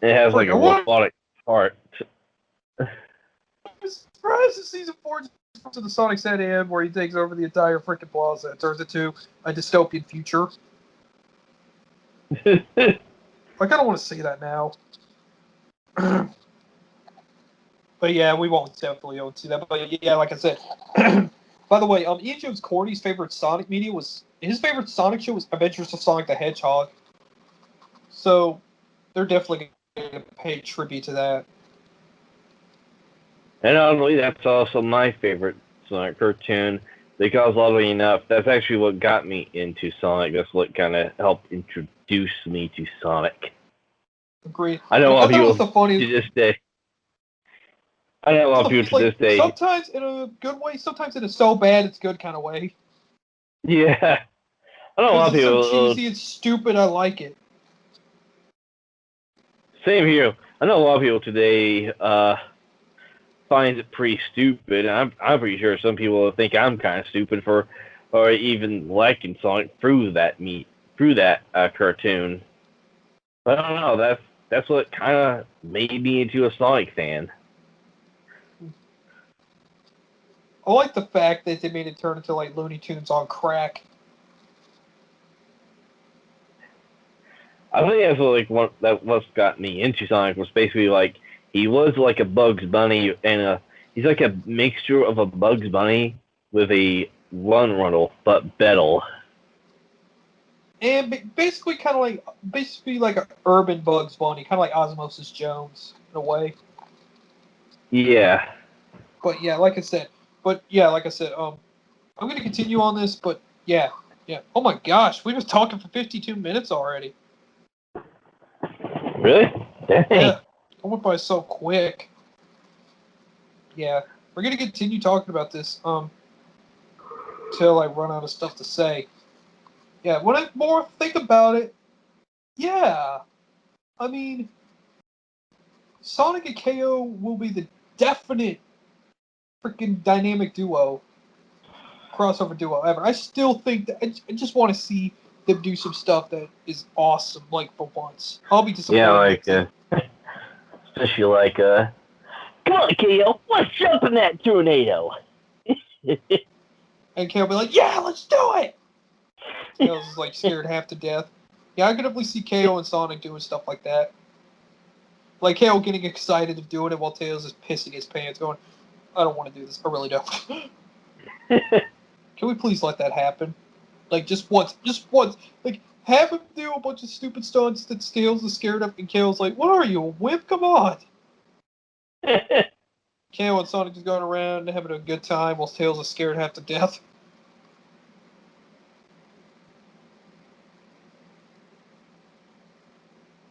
has like a robotic part. I'm surprised in season 4 to the Sonic Sad AM where he takes over the entire freaking plaza and turns it to a dystopian future. I kind of want to see that now. But yeah, we definitely won't see that. But yeah, like I said. By the way, Ian Jones Corny's favorite Sonic media was his favorite Sonic show was Adventures of Sonic the Hedgehog. So they're definitely going to pay tribute to that. And not only that's also my favorite Sonic cartoon, because oddly enough, that's actually what got me into Sonic. That's what kind of helped introduce me to Sonic. Agreed. I know a lot of people to this day. I know a lot of people to this day. Sometimes in a good way, sometimes in a so bad it's good kind of way. Yeah. I know a lot of people. It's so cheesy, it's stupid, I like it. Same here. I know a lot of people today finds it pretty stupid. I'm pretty sure some people think I'm kind of stupid for, or even liking Sonic through that cartoon. But I don't know. that's what kind of made me into a Sonic fan. I like the fact that they made it turn into like Looney Tunes on crack. I think that's what's got me into Sonic was basically like he was like a Bugs Bunny and he's like a mixture of a Bugs Bunny with a Run, but better. And basically like an urban Bugs Bunny, kind of like Osmosis Jones in a way. Yeah. But yeah, like I said, I'm gonna continue on this, but yeah. Oh my gosh, we've been talking for 52 minutes already. Really? Dang. Yeah, it went by so quick. Yeah, we're gonna continue talking about this till I run out of stuff to say. Yeah, when I more think about it, yeah, I mean, Sonic and KO will be the definite freaking dynamic duo, crossover duo ever. I still think that I just want to see them do some stuff that is awesome, like for once. I'll be disappointed. Yeah, like especially like come on, KO, let's jump in that tornado. And KO will be like, yeah, let's do it. Tails is like scared half to death. Yeah, I could definitely see KO and Sonic doing stuff like that. Like KO getting excited of doing it while Tails is pissing his pants, going, I don't want to do this. I really don't. Can we please let that happen? Like, just once. Like, have him do a bunch of stupid stunts that Tails is scared of, and KO's like, what are you, a wimp? Come on. KO and Sonic just going around having a good time while Tails is scared half to death.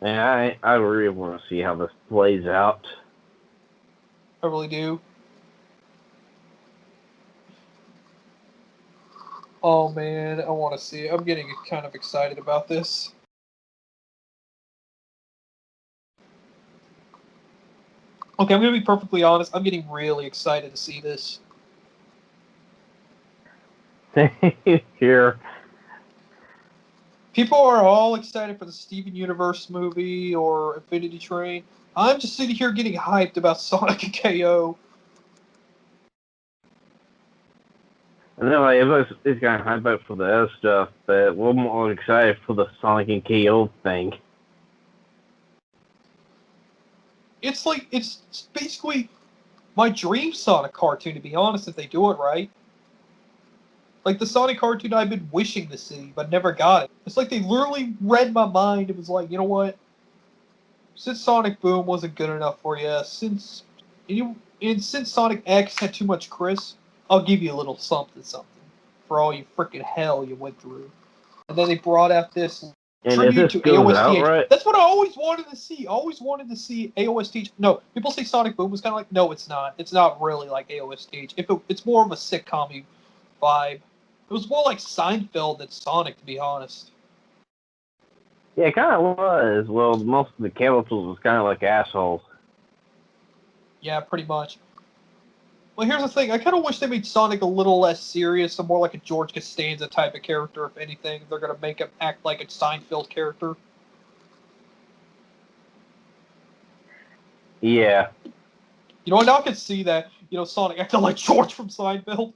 Yeah, I really want to see how this plays out. I really do. Oh man, I want to see it. I'm getting kind of excited about this. Okay, I'm going to be perfectly honest. I'm getting really excited to see this. Here. People are all excited for the Steven Universe movie or Infinity Train. I'm just sitting here getting hyped about Sonic and KO. And then like everybody's kind of hyped up for the other stuff, but we're more excited for the Sonic and KO thing. It's basically my dream Sonic cartoon, to be honest, if they do it right. Like the Sonic cartoon I've been wishing to see, but never got it. It's like they literally read my mind. It was like, you know what? Since Sonic Boom wasn't good enough for you, since Sonic X had too much Chris, I'll give you a little something for all you freaking hell you went through. And then they brought out this And tribute if to this goes out AOSTH. right, That's what I always wanted to see. I always wanted to see AOSTH. No, people say Sonic Boom was kind of like, no, it's not. It's not really like AOSTH. It's more of a sitcom vibe. It was more like Seinfeld than Sonic, to be honest. yeah, it kind of was. Well, most of the characters was kind of like assholes. Yeah, pretty much. Well, here's the thing. I kind of wish they made Sonic a little less serious and more like a George Costanza type of character, if anything. They're going to make him act like a Seinfeld character. Yeah. You know, and I could see that, Sonic acting like George from Seinfeld.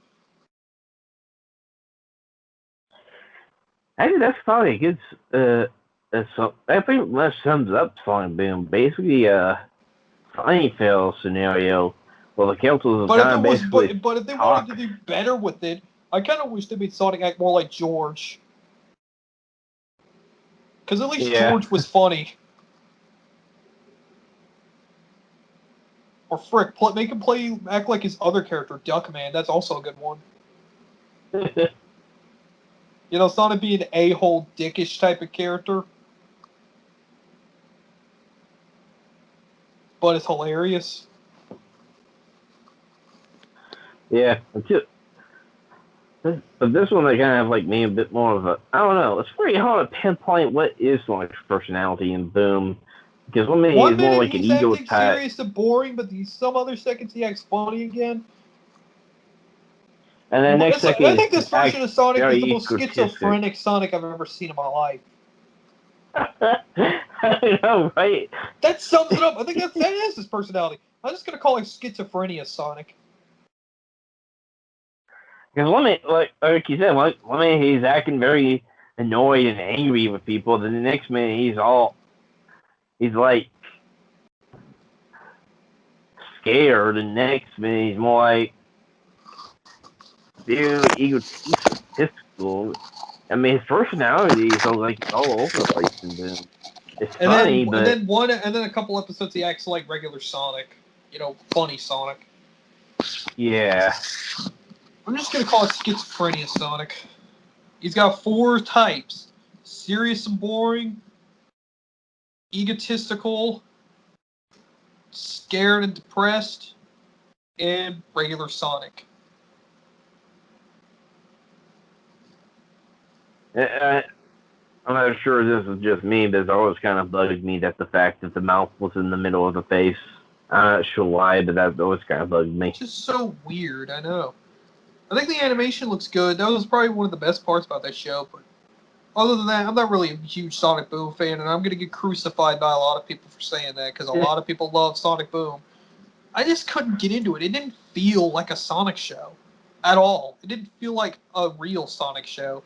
Actually, that's probably a good. I think that sums up Sonic Boom. Basically, Seinfeld scenario. Well, the characters But kind if of it was, basically but if they talk. wanted to do better with it, I kind of wish they made Sonic act more like George. Because at least George was funny. Or frick, make him act like his other character, Duckman. That's also a good one. Sonic being an a-hole, dickish type of character. But it's hilarious. Yeah, but this one they kind of like me a bit more of a. I don't know. It's pretty hard to pinpoint what is Sonic's personality in Boom, because one minute he's more like an ego acting type. serious and boring, but some other seconds he acts funny again. And then next second, I think this version of Sonic is the most egotistic. schizophrenic Sonic I've ever seen in my life. I know, right? That sums it up. I think that is his personality. I'm just gonna call it schizophrenia, Sonic. Because like you said, one minute he's acting very annoyed and angry with people, then the next minute he's like scared, and the next minute he's more like very egotistical. I mean, his personality is like all over the place, and then it's funny, but and then a couple episodes he acts like regular Sonic. You know, funny Sonic. yeah. I'm just gonna call it schizophrenia Sonic. He's got 4 types: serious and boring, egotistical, scared and depressed, and regular Sonic. I'm not sure this is just me, but it's always kind of bugged me that the fact that the mouth was in the middle of the face. I'm not sure why, but that always kind of bugged me. It's just so weird, I know. I think the animation looks good. That was probably one of the best parts about that show, but other than that, I'm not really a huge Sonic Boom fan, and I'm going to get crucified by a lot of people for saying that, because a lot of people love Sonic Boom. I just couldn't get into it. It didn't feel like a Sonic show at all. It didn't feel like a real Sonic show.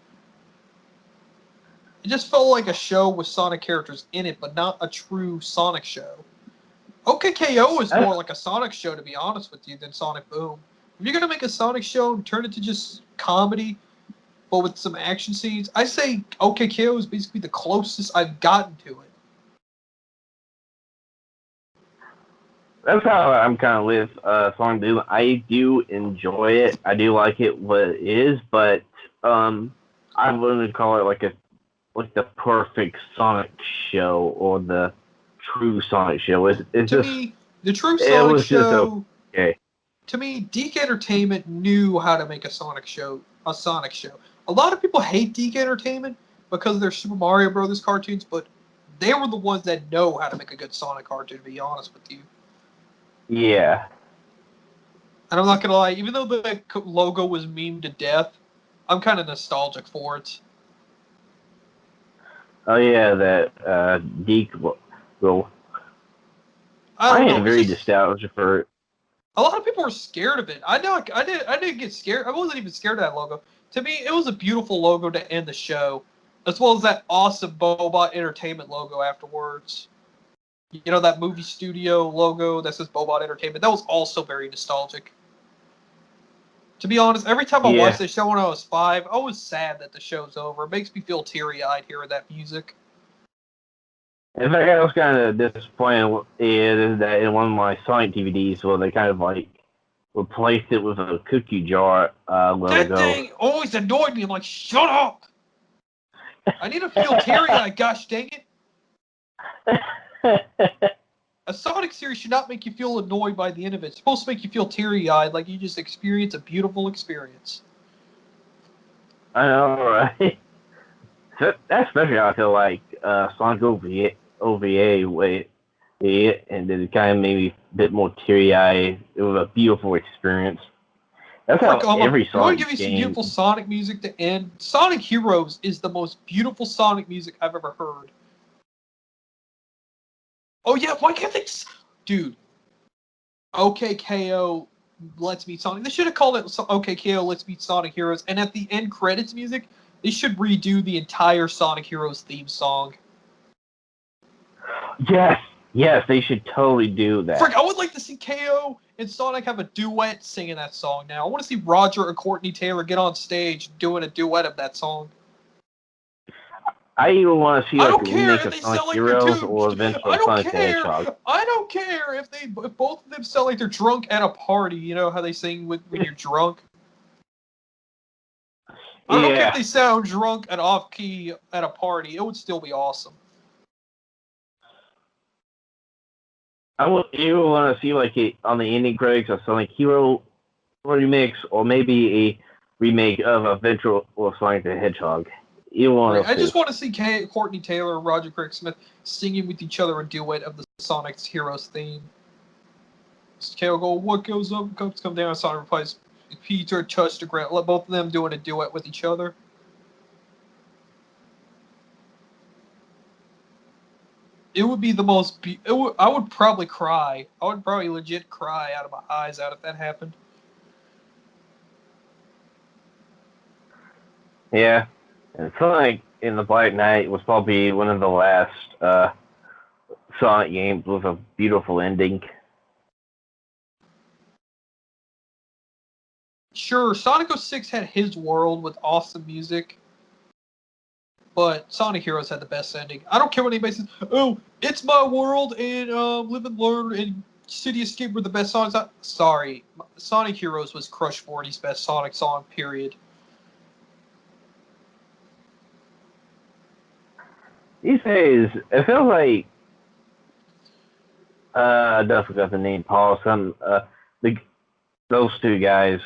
It just felt like a show with Sonic characters in it, but not a true Sonic show. OKKO is more like a Sonic show, to be honest with you, than Sonic Boom. If you're going to make a Sonic show and turn it to just comedy, but with some action scenes, I say OKKO is basically the closest I've gotten to it. That's how I'm kind of with Sonic Boom. I do enjoy it. I do like it what it is, but I wouldn't call it like the perfect Sonic show or the true Sonic show. It's to just me, the true Sonic show. Okay. To me, Deke Entertainment knew how to make a Sonic show. A Sonic show. A lot of people hate Deke Entertainment because of their Super Mario Brothers cartoons, but they were the ones that know how to make a good Sonic cartoon. To be honest with you. Yeah. And I'm not gonna lie, even though the logo was memed to death, I'm kind of nostalgic for it. Oh yeah, that Deke will. I am very nostalgic for it. A lot of people were scared of it. I didn't get scared. I wasn't even scared of that logo. To me, it was a beautiful logo to end the show, as well as that awesome Bobot Entertainment logo afterwards. You know, that movie studio logo that says Bobot Entertainment. That was also very nostalgic. To be honest, every time I watched this show when I was 5, I was sad that the show's over. It makes me feel teary-eyed hearing that music. In fact, I was kind of disappointed is that in one of my Sonic DVDs, where they kind of like replaced it with a cookie jar logo. That thing always annoyed me. I'm like, shut up! I need to feel teary-eyed, gosh dang it! A Sonic series should not make you feel annoyed by the end of it. It's supposed to make you feel teary-eyed, like you just experience a beautiful experience. I know, right? Especially I feel like Sonic OVA way, and then it kind of made me a bit more teary-eyed. It was a beautiful experience. That's how every Sonic game. I want to give you some beautiful Sonic music to end. Sonic Heroes is the most beautiful Sonic music I've ever heard. Oh yeah, why can't they... Dude. OKKO Let's Meet Sonic. They should have called it OKKO Let's Meet Sonic Heroes. And at the end credits music, they should redo the entire Sonic Heroes theme song. Yes, they should totally do that. Frick, I would like to see KO and Sonic have a duet singing that song now. I want to see Roger or Courtney Taylor get on stage doing a duet of that song. I even want to see like a remake of Sonic Heroes or eventually Sonic the Hedgehog. I don't care if both of them sound like they're drunk at a party. You know how they sing when you're drunk? I don't care if they sound drunk and off-key at a party. It would still be awesome. I would even want to see like on the ending credits of Sonic Hero remix, or maybe a remake of Eventual or Sonic the Hedgehog. I just want to see Courtney Taylor and Roger Craig Smith singing with each other a duet of the Sonic Heroes theme. KO go, what goes up comes come down. Sonic replies, Peter touched the ground. Let both of them doing a duet with each other. it would be the most. I would probably cry. I would probably legit cry out of my eyes out if that happened. Yeah. And Sonic in the Black Knight was probably one of the last Sonic games with a beautiful ending. Sure, Sonic 06 had his world with awesome music, but Sonic Heroes had the best ending. I don't care what anybody says. Oh, it's my world, and Live and Learn and City Escape were the best songs. Sorry, Sonic Heroes was Crush 40's best Sonic song. Period. These days, it feels like I don't forgot the name, Paul. Those two guys.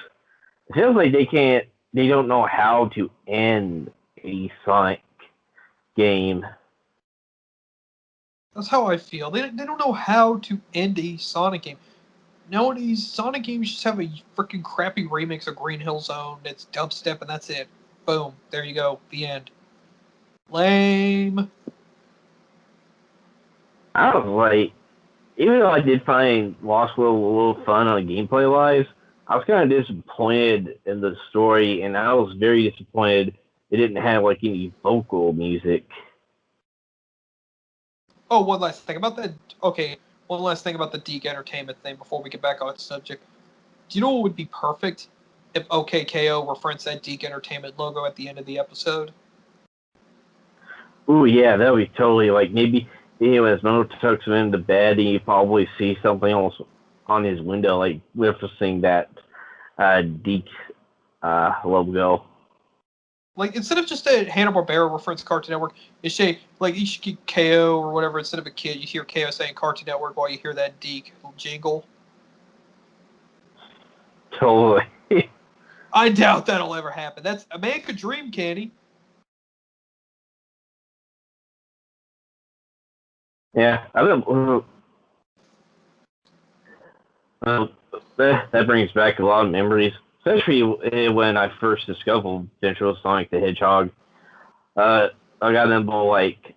It feels like they don't know how to end a Sonic game. That's how I feel. They don't know how to end a Sonic game. Nowadays, Sonic games just have a freaking crappy remix of Green Hill Zone. It's dubstep, and that's it. Boom. There you go. The end. Lame. I was like, even though I did find Lost World a little fun on gameplay wise, I was kind of disappointed in the story, and I was very disappointed it didn't have like any vocal music. Oh, one last thing about that. Okay, one last thing about the Deke Entertainment thing before we get back on the subject. Do you know what would be perfect if OKKO referenced that Deke Entertainment logo at the end of the episode? Ooh, yeah, that would be totally like maybe as Mono tucks him into bed, and you probably see something else on his window, like referencing that Deke logo. Like, instead of just a Hanna-Barbera reference Cartoon Network, you say, like, you should get KO or whatever, instead of a kid, you hear KO saying Cartoon Network while you hear that Deke jingle. Totally. I doubt that'll ever happen. That's a man could dream, can he? Yeah, I don't. That brings back a lot of memories, especially when I first discovered Ventral Sonic the Hedgehog. I got them both like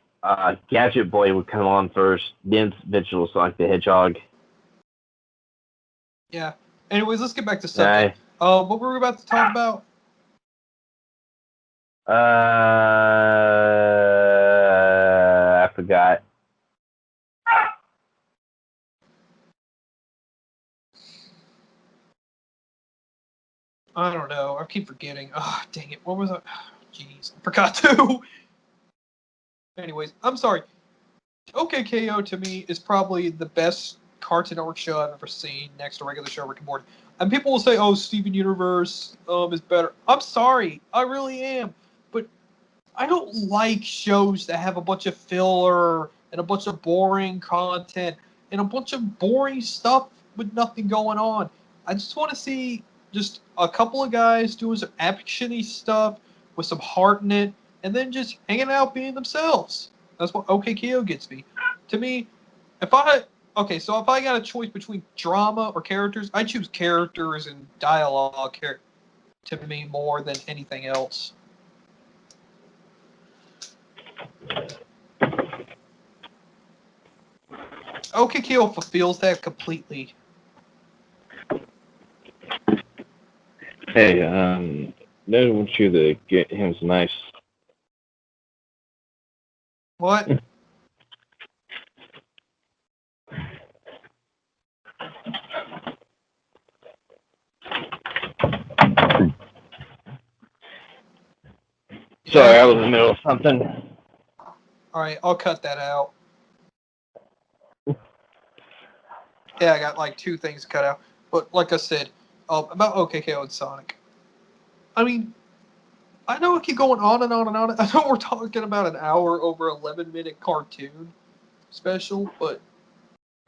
Gadget Boy would come on first, then Ventral Sonic the Hedgehog. Yeah. Anyways, let's get back to subject. What were we about to talk about? I forgot. I don't know. I keep forgetting. Oh, dang it. What was I? Jeez. I forgot to. Anyways, I'm sorry. OKKO to me is probably the best Cartoon Network show I've ever seen next to regular show Rick and Morty. And people will say, oh, Steven Universe is better. I'm sorry. I really am. But I don't like shows that have a bunch of filler and a bunch of boring content and a bunch of boring stuff with nothing going on. I just want to see just a couple of guys doing some actiony stuff with some heart in it, and then just hanging out being themselves. That's what OKKO gets me. To me, if I so if I got a choice between drama or characters, I choose characters and dialogue to me more than anything else. OKKO fulfills that completely. Hey, I want you to get him some nice. What? Sorry, I was in the middle of something. Alright, I'll cut that out. Yeah, I got like two things to cut out. But like I said, about OKKO and Sonic. I mean, I know I keep going on and on and on. I know we're talking about an hour over 11-minute cartoon special, but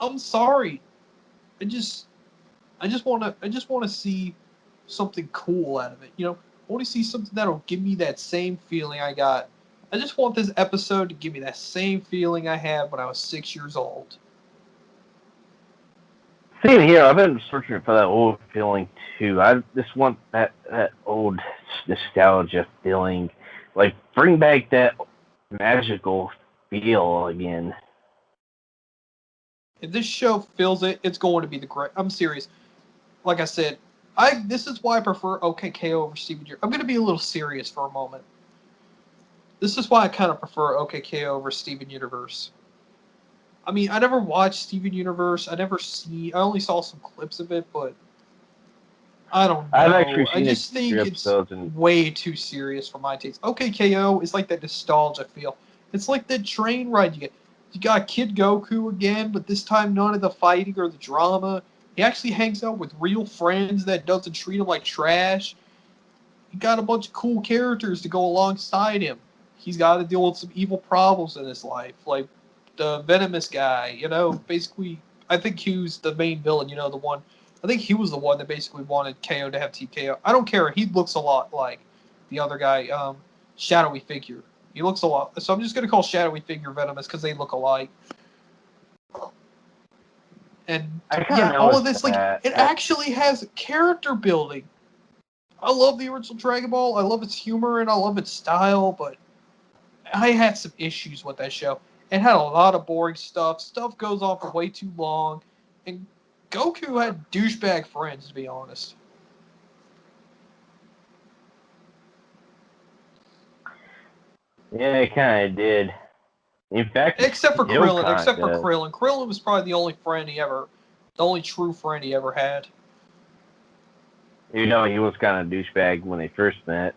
I'm sorry. I just want to see something cool out of it. I want to see something that'll give me that same feeling I got. I just want this episode to give me that same feeling I had when I was 6 years old. Same here. I've been searching for that old feeling too. I just want that old nostalgia feeling, like bring back that magical feel again. If this show fills it, it's going to be the great. I'm serious. Like I said, this is why I prefer OKKO over Steven Universe. I'm going to be a little serious for a moment. This is why I kind of prefer OKKO over Steven Universe. I mean, I never watched Steven Universe. I only saw some clips of it, but I don't know. I've actually I seen just a think few it's episodes and way too serious for my taste. OKKO is like that nostalgia feel. It's like that train ride you get. You got Kid Goku again, but this time none of the fighting or the drama. He actually hangs out with real friends that doesn't treat him like trash. You got a bunch of cool characters to go alongside him. He's got to deal with some evil problems in his life, like the venomous guy. Basically, I think he was the main villain. The one. I think he was the one that basically wanted KO to have TKO. I don't care. He looks a lot like the other guy, shadowy figure. He looks a lot. So I'm just gonna call shadowy figure venomous because they look alike. And I kind of yeah, all of noticed this, like, that. it actually has character building. I love the original Dragon Ball. I love its humor and I love its style, but I had some issues with that show. It had a lot of boring stuff. Stuff goes on for way too long, and Goku had douchebag friends, to be honest. Yeah, it kind of did. In fact, it Except for still Krillin. kind of Except for does. Krillin. Krillin was probably the only true friend he ever had. Even though he was kind of douchebag when they first met.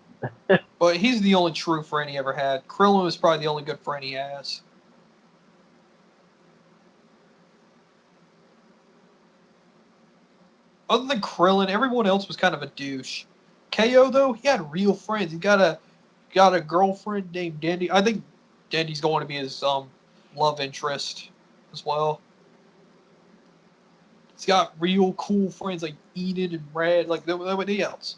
But he's the only true friend he ever had. Krillin was probably the only good friend he has. Other than Krillin, everyone else was kind of a douche. KO though, he had real friends. He got a girlfriend named Dandy. I think Dandy's going to be his love interest as well. He's got real cool friends like Enid and Red, like nobody else.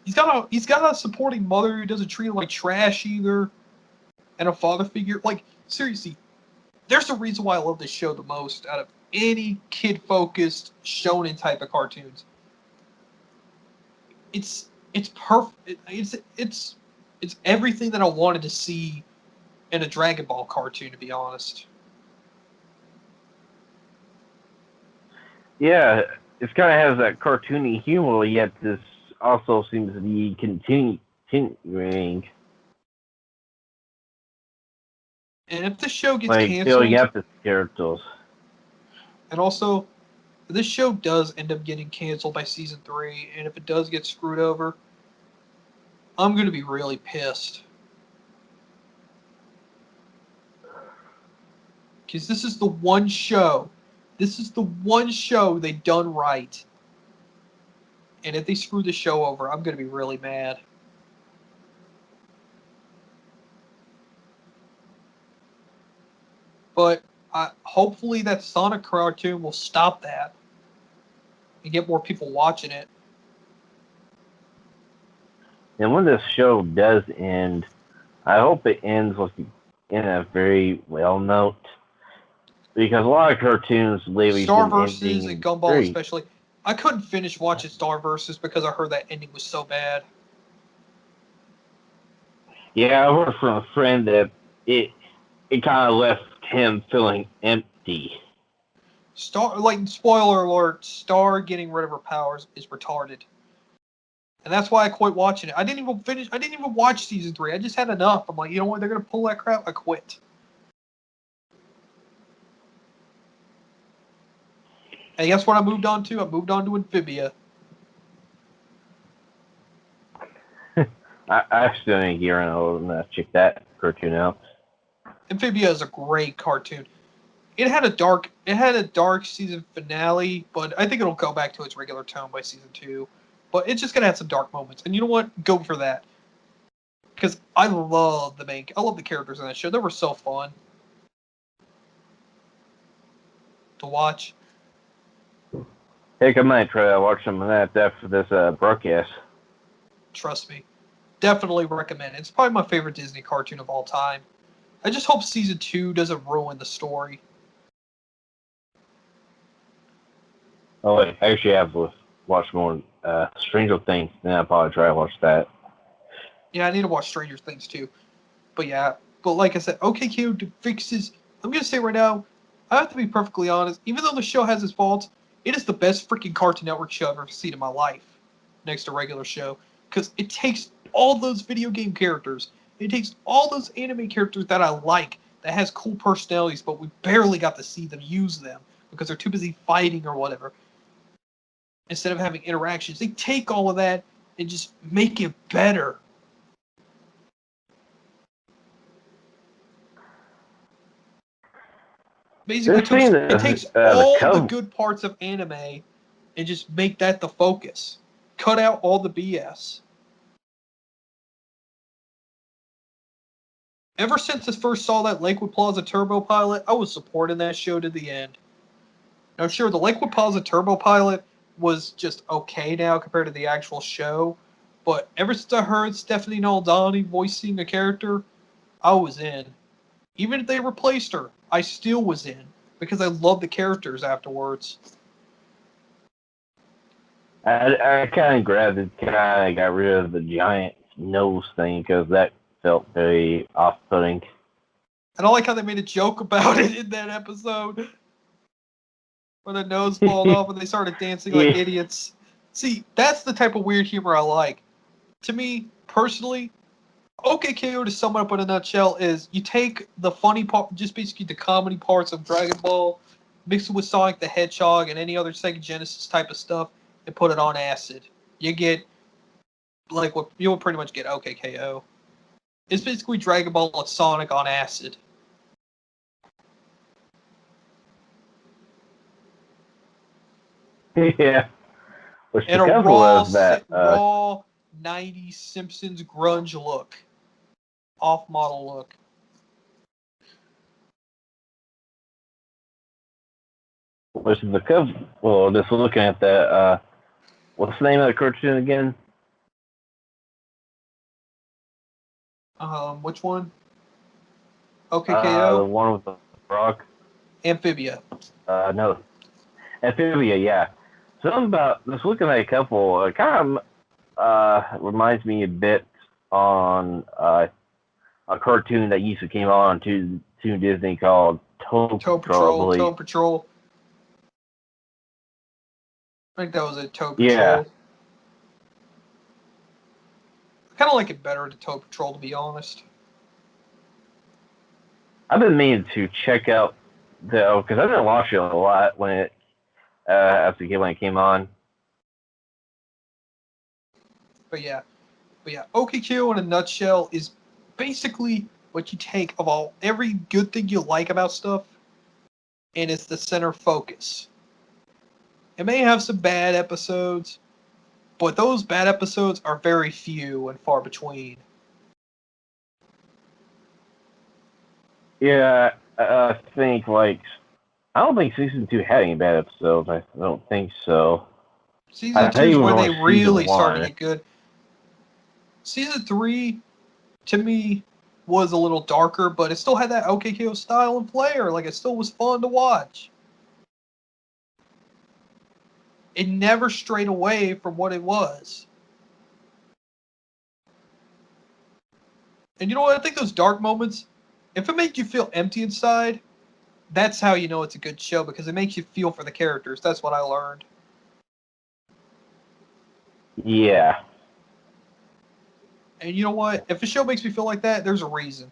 He's got a supporting mother who doesn't treat him like trash either, and a father figure. Like seriously, there's a reason why I love this show the most out of any kid-focused shonen type of cartoons. It's perfect. It's everything that I wanted to see in a Dragon Ball cartoon, to be honest. Yeah, it kind of has that cartoony humor, yet this also seems to be continuing. And if this show gets Like, building canceled, up the characters. and also if this show does end up getting canceled by season 3, and if it does get screwed over, I'm going to be really pissed. Because this is the one show. This is the one show they done right. And if they screw the show over, I'm going to be really mad. But hopefully that Sonic cartoon will stop that and get more people watching it. And when this show does end, I hope it ends like in a very well note. Because a lot of cartoons lately have Star been ending Versus and in Gumball very. especially. I couldn't finish watching Star Versus because I heard that ending was so bad. Yeah, I heard from a friend that it kind of left him feeling empty. Spoiler alert, Star getting rid of her powers is retarded. And that's why I quit watching it. I didn't even watch season 3. I just had enough. I'm like, you know what, they're gonna pull that crap, I quit. And guess what I moved on to? I moved on to Amphibia. I still need to get around and check that cartoon out. Amphibia is a great cartoon. It had a dark season finale, but I think it'll go back to its regular tone by season 2. But it's just gonna have some dark moments. And you know what? Go for that. Because I love the characters in that show. They were so fun to watch. Heck, I might try to watch some of that after this broadcast. Trust me. Definitely recommend it. It's probably my favorite Disney cartoon of all time. I just hope season 2 doesn't ruin the story. Oh, wait, I actually have watched more Stranger Things, then I'll probably try to watch that. Yeah, I need to watch Stranger Things too. But yeah, like I said, OKKO fixes. I'm gonna say right now, I have to be perfectly honest. Even though the show has its faults, it is the best freaking Cartoon Network show I've ever seen in my life, next to regular show, because it takes all those video game characters, it takes all those anime characters that I like, that has cool personalities, but we barely got to see them use them because they're too busy fighting or whatever. Instead of having interactions, they take all of that and just make it better. Basically, it takes all the good parts of anime and just make that the focus. Cut out all the BS. Ever since I first saw that Lakewood Plaza Turbo pilot, I was supporting that show to the end. Now, sure, the Lakewood Plaza Turbo pilot was just okay now compared to the actual show, but ever since I heard Stephanie Naldani voicing a character, I was in. Even if they replaced her, I still was in because I loved the characters afterwards. I kind of got rid of the giant nose thing because that felt very off-putting. And I like how they made a joke about it in that episode. When the nose falls off and they started dancing like idiots. See, that's the type of weird humor I like. To me, personally, OKKO, to sum it up in a nutshell, is you take the funny part, just basically the comedy parts of Dragon Ball, mix it with Sonic the Hedgehog and any other Sega Genesis type of stuff, and put it on acid. You get, like, what you'll pretty much get OKKO. It's basically Dragon Ball and Sonic on acid. Yeah. Which And a raw 90s Simpsons grunge look. Off-model look. Which is the cover. Well, just looking at that, what's the name of the cartoon again? Which one? OKKO? The one with the rock. Amphibia. No. Amphibia, yeah. Something about, just looking at a couple, it kind of reminds me a bit on a cartoon that used to came on to Disney called Toad Patrol. Toad Patrol. I think that was a Toad Patrol. Yeah. I kind of like it better to Toad Patrol, to be honest. I've been meaning to check out because I didn't watch it a lot when it when it came on. But yeah, OKKO in a nutshell is basically what you take of every good thing you like about stuff, and it's the center focus. It may have some bad episodes, but those bad episodes are very few and far between. Yeah, I think I don't think season 2 had any bad episodes. I don't think so. Season 2 is where they really started to get good. Season 3, to me, was a little darker, but it still had that OKKO style and flair. Like, it still was fun to watch. It never strayed away from what it was. And you know what? I think those dark moments, if it makes you feel empty inside, that's how you know it's a good show, because it makes you feel for the characters. That's what I learned. Yeah. And you know what? If a show makes me feel like that, there's a reason.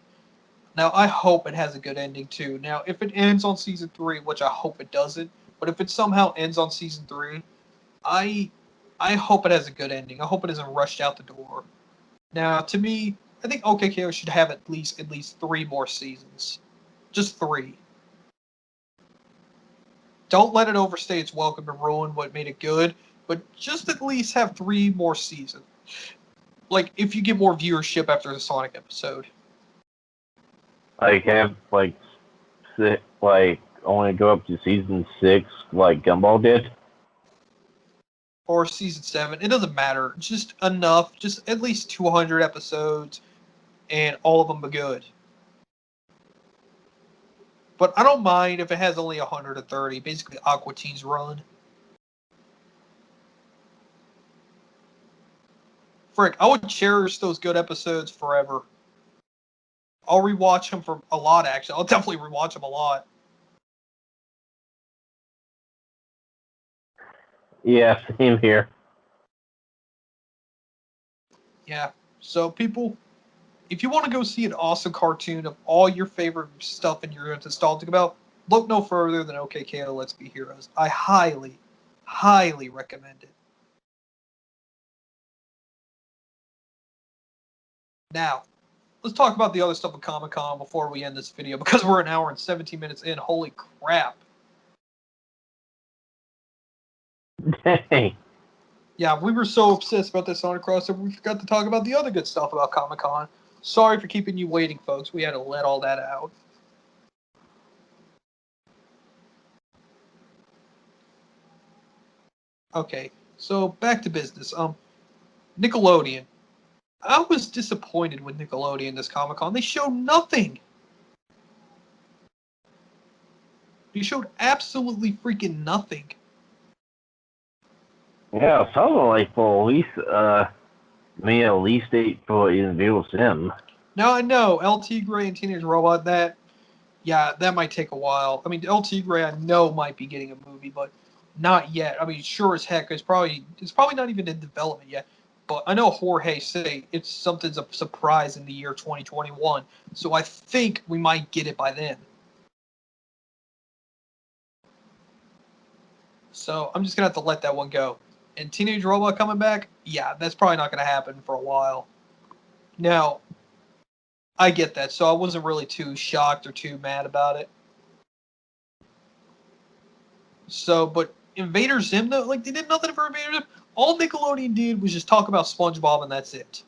Now, I hope it has a good ending, too. Now, if it ends on Season 3, which I hope it doesn't, but if it somehow ends on Season 3, I hope it has a good ending. I hope it isn't rushed out the door. Now, to me, I think OKKO should have at least 3 more seasons. Just 3. Don't let it overstay its welcome and ruin what made it good, but just at least have 3 more seasons. Like, if you get more viewership after the Sonic episode. Have only go up to season 6 like Gumball did. Or season 7. It doesn't matter. Just enough. Just at least 200 episodes, and all of them are good. But I don't mind if it has only 130. Basically, Aqua Teen's run. Frick, I would cherish those good episodes forever. I'll rewatch them for a lot, actually. I'll definitely rewatch them a lot. Yeah, same here. Yeah. So people, if you want to go see an awesome cartoon of all your favorite stuff and you're nostalgic about, look no further than OKKO Let's Be Heroes. I highly, highly recommend it. Now, let's talk about the other stuff at Comic Con before we end this video because we're an hour and 17 minutes in. Holy crap. Dang. Yeah, we were so obsessed about this Sonic crossover, we forgot to talk about the other good stuff about Comic Con. Sorry for keeping you waiting, folks. We had to let all that out. Okay, so back to business. Nickelodeon. I was disappointed with Nickelodeon this Comic Con. They showed nothing. They showed absolutely freaking nothing. Yeah, something like for at least maybe at least 8 for individual sim. Now I know El Tigre and Teenage Robot. That might take a while. I mean, El Tigre I know might be getting a movie, but not yet. I mean, sure as heck, it's probably not even in development yet. But I know Jorge say it's something's a surprise in the year 2021, so I think we might get it by then. So I'm just gonna have to let that one go. And Teenage Robot coming back, yeah, that's probably not gonna happen for a while. Now, I get that, so I wasn't really too shocked or too mad about it. So, but Invader Zim though, like they did nothing for Invader Zim. All Nickelodeon did was just talk about SpongeBob, and that's it.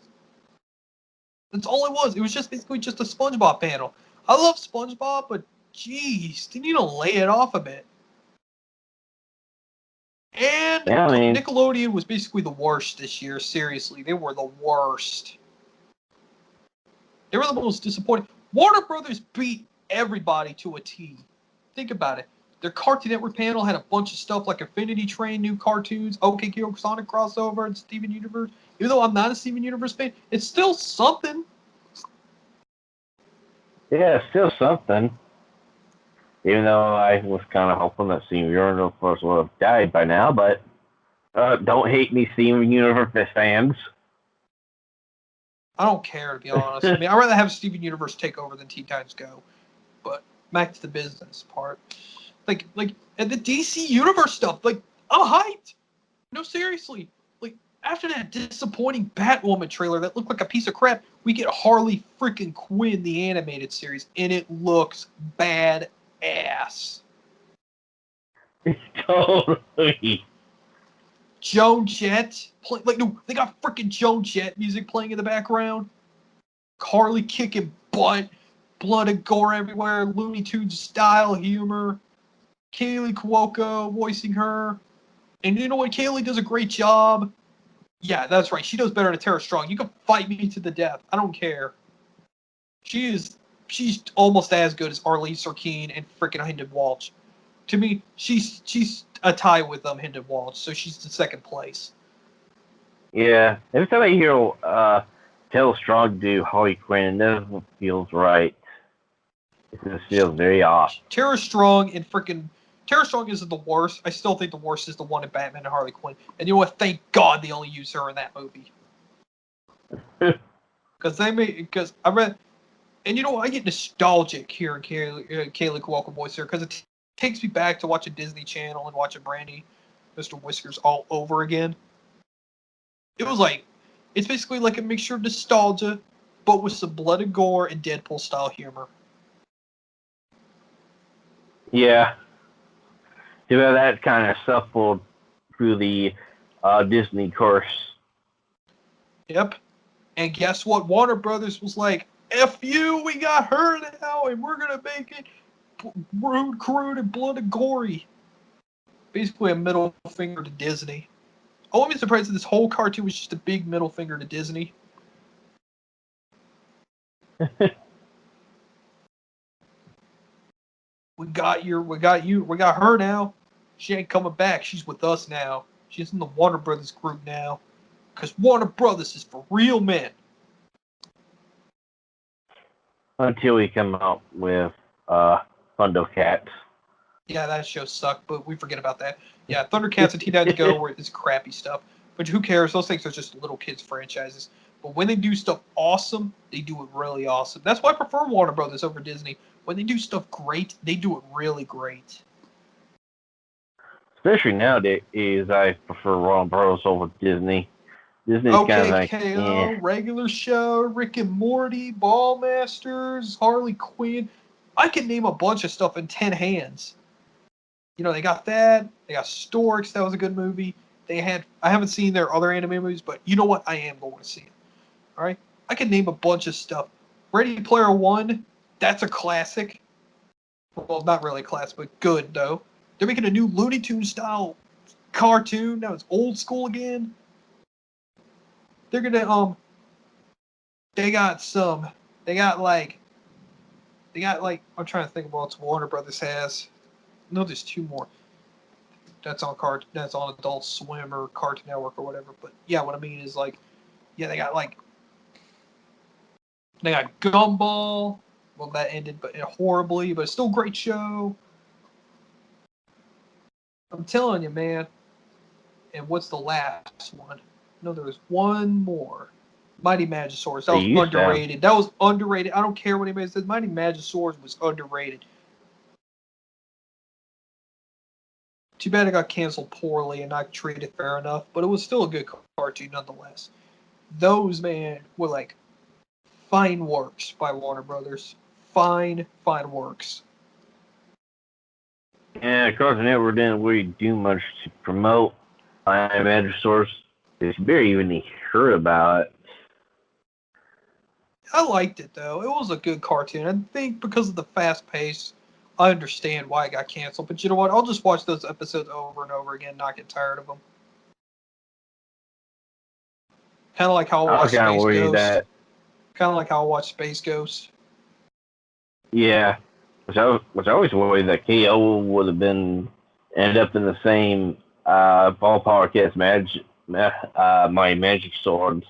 That's all it was. It was just basically just a SpongeBob panel. I love SpongeBob, but geez, they need to lay it off a bit. And Yeah, I mean, Nickelodeon was basically the worst this year. Seriously, they were the worst. They were the most disappointing. Warner Brothers beat everybody to a T. Think about it. Their Cartoon Network panel had a bunch of stuff like Infinity Train, new cartoons, OK Sonic crossover, and Steven Universe. Even though I'm not a Steven Universe fan, it's still something. yeah, still something. Even though I was kind of hoping that Steven Universe would have died by now, but don't hate me, Steven Universe fans. I don't care, to be honest. I mean, I'd rather have Steven Universe take over than Teen Titans Go. But back to the business part. And the DC Universe stuff, like, I'm hyped. No, seriously. Like, after that disappointing Batwoman trailer that looked like a piece of crap, we get Harley freaking Quinn, the animated series, and it looks bad ass. Totally. Joan Jett, they got freaking Joan Jett music playing in the background. Harley kicking butt, blood and gore everywhere, Looney Tunes style humor. Kaylee Cuoco voicing her. And you know what? Kaylee does a great job. Yeah, that's right. She does better than Tara Strong. You can fight me to the death. I don't care. She's almost as good as Arlene Sorkin and freaking Hendon Walsh. To me, she's a tie with Hendon Walsh, so she's in second place. Yeah, every time I hear Tara Strong do Harley Quinn, it never feels right. It just feels very off. Tara Strong isn't the worst. I still think the worst is the one in Batman and Harley Quinn. And you know what? Thank God they only used her in that movie. Because I read, and you know what? I get nostalgic hearing Kaylee Cuoco voice here because it takes me back to watching Disney Channel and watching Brandy, Mr. Whiskers all over again. It's basically like a mixture of nostalgia, but with some blood and gore and Deadpool style humor. Yeah. Too bad that kind of suffered through the Disney curse. Yep. And guess what? Warner Brothers was like, F you, we got her now, and we're going to make it rude, crude, and blood and gory. Basically a middle finger to Disney. I wouldn't be surprised if this whole cartoon was just a big middle finger to Disney. We got her now. She ain't coming back. She's with us now. She's in the Warner Brothers group now. Because Warner Brothers is for real men. Until we come out with Thundercats. Yeah, that show sucked, but we forget about that. Yeah, Thundercats and Teen Titans Go where it's crappy stuff. But who cares? Those things are just little kids franchises. But when they do stuff awesome, they do it really awesome. That's why I prefer Warner Brothers over Disney. When they do stuff great, they do it really great. Especially nowadays, I prefer Warner Bros. Over Disney. Disney's kind of Okay, like, KO, regular show, Rick and Morty, Ballmasters, Harley Quinn. I can name a bunch of stuff in 10 hands. You know, they got that. They got Storks. That was a good movie. They had. I haven't seen their other anime movies, but you know what? I am going to see it. All right. I can name a bunch of stuff. Ready Player One. That's a classic. Well, not really a classic, but good though. They're making a new Looney Tunes style cartoon. Now it's old school again. They're gonna. They got some. They got like. They got like. I'm trying to think of what else Warner Brothers has. No, there's two more. That's on Adult Swim or Cartoon Network or whatever. But yeah, what I mean is like, yeah, they got Gumball. Well, that ended but horribly, but it's still a great show. I'm telling you, man. And what's the last one? No, there was one more. Mighty Magisaurus. That they was used to have. underrated. That was underrated. I don't care what anybody says. Mighty Magisaurus was underrated. Too bad it got canceled poorly and not treated fair enough, but it was still a good cartoon nonetheless. Those, man, were like fine works by Warner Brothers. Fine works. Yeah, Cartoon Network didn't really do much to promote my Magisaurus. It's barely even heard about it. I liked it though. It was a good cartoon. I think because of the fast pace, I understand why it got canceled. But you know what? I'll just watch those episodes over and over again, not get tired of them. Kind of like how I I was watch kind of Space worried Ghost. that, Kind of like how I watch Space Ghost. yeah, which I always worried that KO would have been ended up in the same ballpark as my Magic Swords.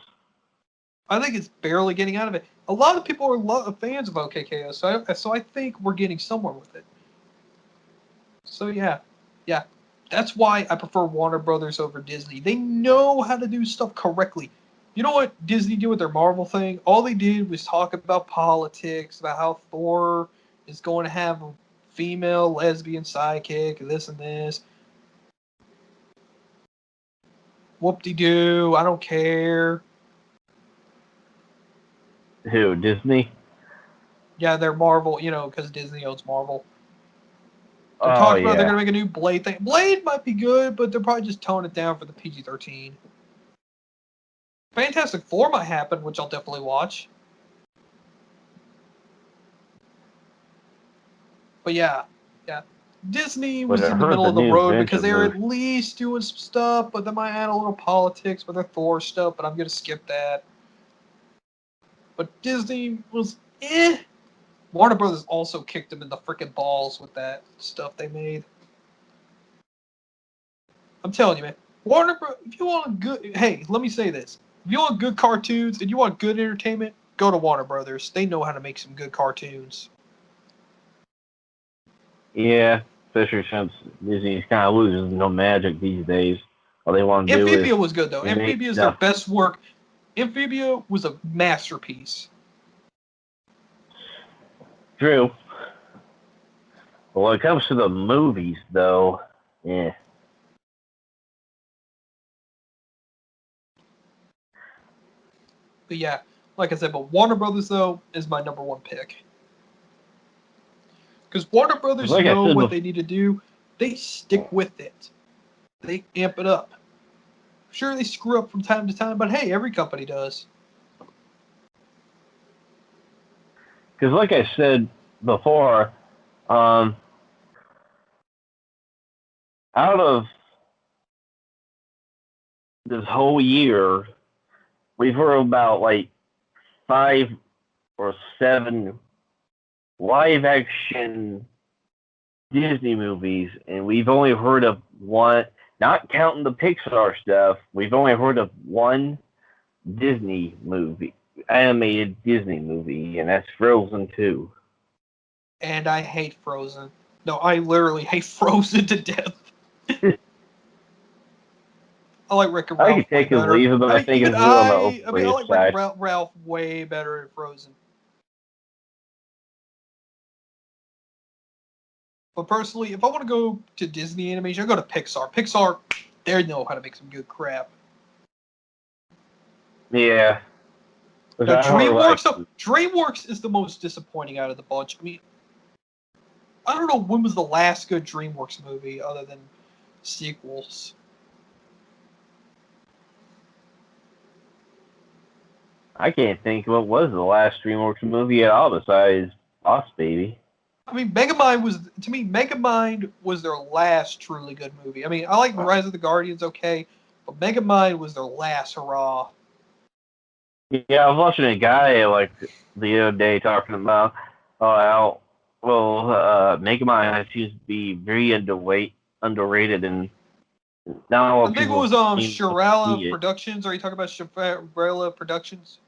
I think it's barely getting out of it. A lot of people are fans of OKKO, so I think we're getting somewhere with it. So yeah, that's why I prefer Warner Brothers over Disney. They know how to do stuff correctly. You know what Disney did with their Marvel thing? All they did was talk about politics, about how Thor is going to have a female lesbian sidekick, and this and this. Whoop-de-doo, I don't care. Who, Disney? Yeah, they're Marvel, you know, because Disney owns Marvel. They're Oh talking about they're yeah. going to make a new Blade thing. Blade might be good, but they're probably just toning it down for the PG-13. Fantastic Four might happen, which I'll definitely watch. But yeah. Disney But was I in the heard middle the of the new road because Adventure they were movie. at least doing some stuff, but they might add a little politics with their Thor stuff, but I'm going to skip that. But Disney was eh. Warner Brothers also kicked them in the freaking balls with that stuff they made. I'm telling you, man. If you want good, hey, let me say this: if you want good cartoons and you want good entertainment, go to Warner Brothers. They know how to make some good cartoons. Yeah, especially since Disney's kind of losing no magic these days. All they want to do is Amphibia was good though. remake Amphibia is their stuff. best work. Amphibia was a masterpiece. True. But when it comes to the movies, though, yeah. But yeah, like I said, but Warner Brothers though is my number one pick. Because Warner Brothers Like I know said what before, they need to do. They stick with it. They amp it up. Sure, they screw up from time to time, but hey, every company does. because like I said before, um, out of this whole year, we've heard about like 5 or 7 live action Disney movies, and we've only heard of one, not counting the Pixar stuff, we've only heard of one Disney movie, animated Disney movie, and that's Frozen 2. And I hate Frozen. No, I literally hate Frozen to death. I like Wreck-It I Ralph could way take it or better. leave it, but I I mean, think even it's a little on the I overrated like Wreck-It side. Ralph way better than Frozen. But personally, if I want to go to Disney animation, I go to Pixar. Pixar, they know how to make some good crap. Yeah. Which Now, I heard like. DreamWorks is the most disappointing out of the bunch. I mean, I don't know when was the last good DreamWorks movie other than sequels. I can't think what was the last DreamWorks movie at all besides Boss Baby. I mean, Megamind was their last truly good movie. I mean, I like Rise of the Guardians, okay, but Megamind was their last hurrah. Yeah, I was watching a guy like the other day talking about how Megamind seems to be very underrated, and not a lot I of think it people was seem to Shirala see it. Productions. Are you talking about Shirala Productions?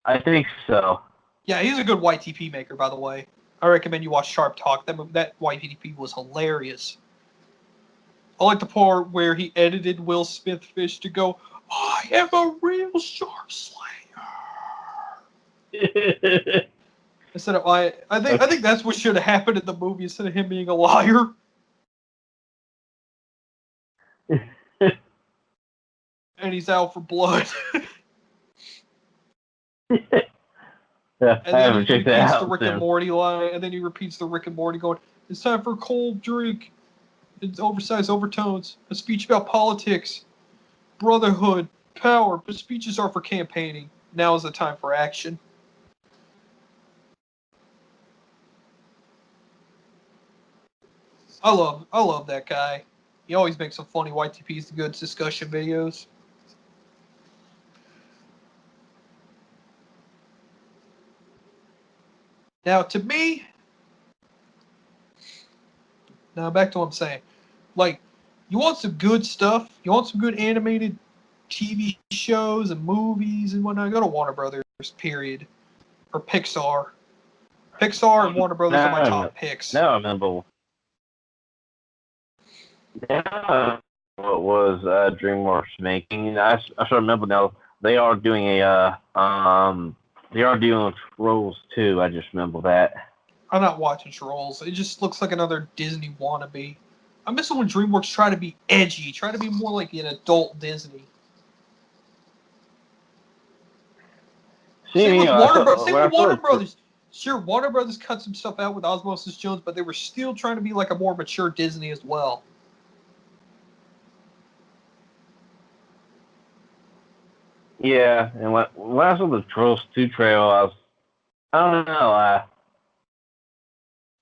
I think so. Yeah, he's a good YTP maker, by the way. I recommend you watch Sharp Talk. That YTP was hilarious. I like the part where he edited Will Smith Fish to go, "I am a real shark slayer." Instead of I think that's what should have happened in the movie instead of him being a liar. And he's out for blood. Yeah, And I then haven't he checked that repeats the out Rick and since. Morty line, and then he repeats the Rick and Morty going, "It's time for a cold drink. It's oversized overtones. A speech about politics, brotherhood, power. But speeches are for campaigning. Now is the time for action." I love that guy. He always makes some funny YTPs, good discussion videos. Now, to me, now back to what I'm saying. Like, you want some good stuff. You want some good animated TV shows and movies and whatnot. Go to Warner Brothers. Period. Or Pixar. Pixar and Warner Brothers are my Now, top picks. now I remember. Now what was DreamWorks making? I should remember now. They are doing they are doing Trolls too. I just remember that. I'm not watching Trolls. It just looks like another Disney wannabe. I miss it when DreamWorks try to be edgy, try to be more like an adult Disney. See me, Same when I with Warner saw Brothers. Sure, Warner Brothers cut some stuff out with Osmosis Jones, but they were still trying to be like a more mature Disney as well. yeah, and when I saw the Trolls 2 trailer, I don't know,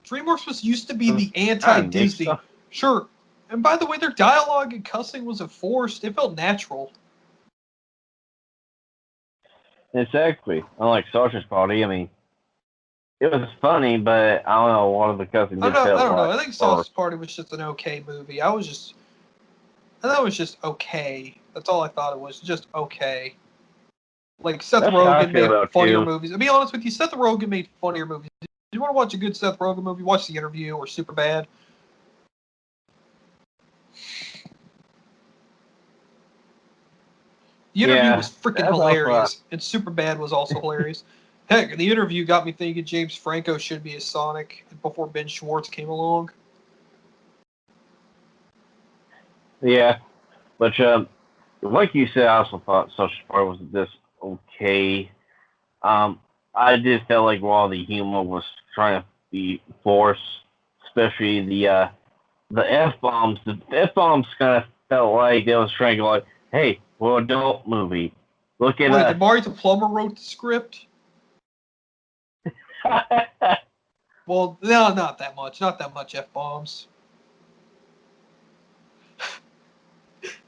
DreamWorks was used to be the kind of mixed anti-Disney. up. Sure, and by the way, their dialogue and cussing wasn't forced. It felt natural. Exactly. Unlike Sausage Party, I mean, it was funny, but I don't know, one of the cussing just I felt don't know. like I think or Sausage Party was just an okay movie. I thought it was just okay. That's all I thought it was. Just okay. Like Seth that's how I Rogen feel made about funnier you. movies. To be honest with you, Seth Rogen made funnier movies. If you want to watch a good Seth Rogen movie, watch The Interview or Superbad. The Interview Yeah, was freaking that's also hilarious, and Superbad was also hilarious. Heck, The Interview got me thinking James Franco should be a Sonic before Ben Schwartz came along. yeah. But like you said, I also thought Sausage Party was this okay. Um, I just felt like while the humor was trying to be forced, especially the f bombs. The f bombs kind of felt like they was trying to go like, "Hey, we're an adult movie. Look at Wait, did us." Marty Plummer wrote the script? Well, no, not that much. Not that much f bombs.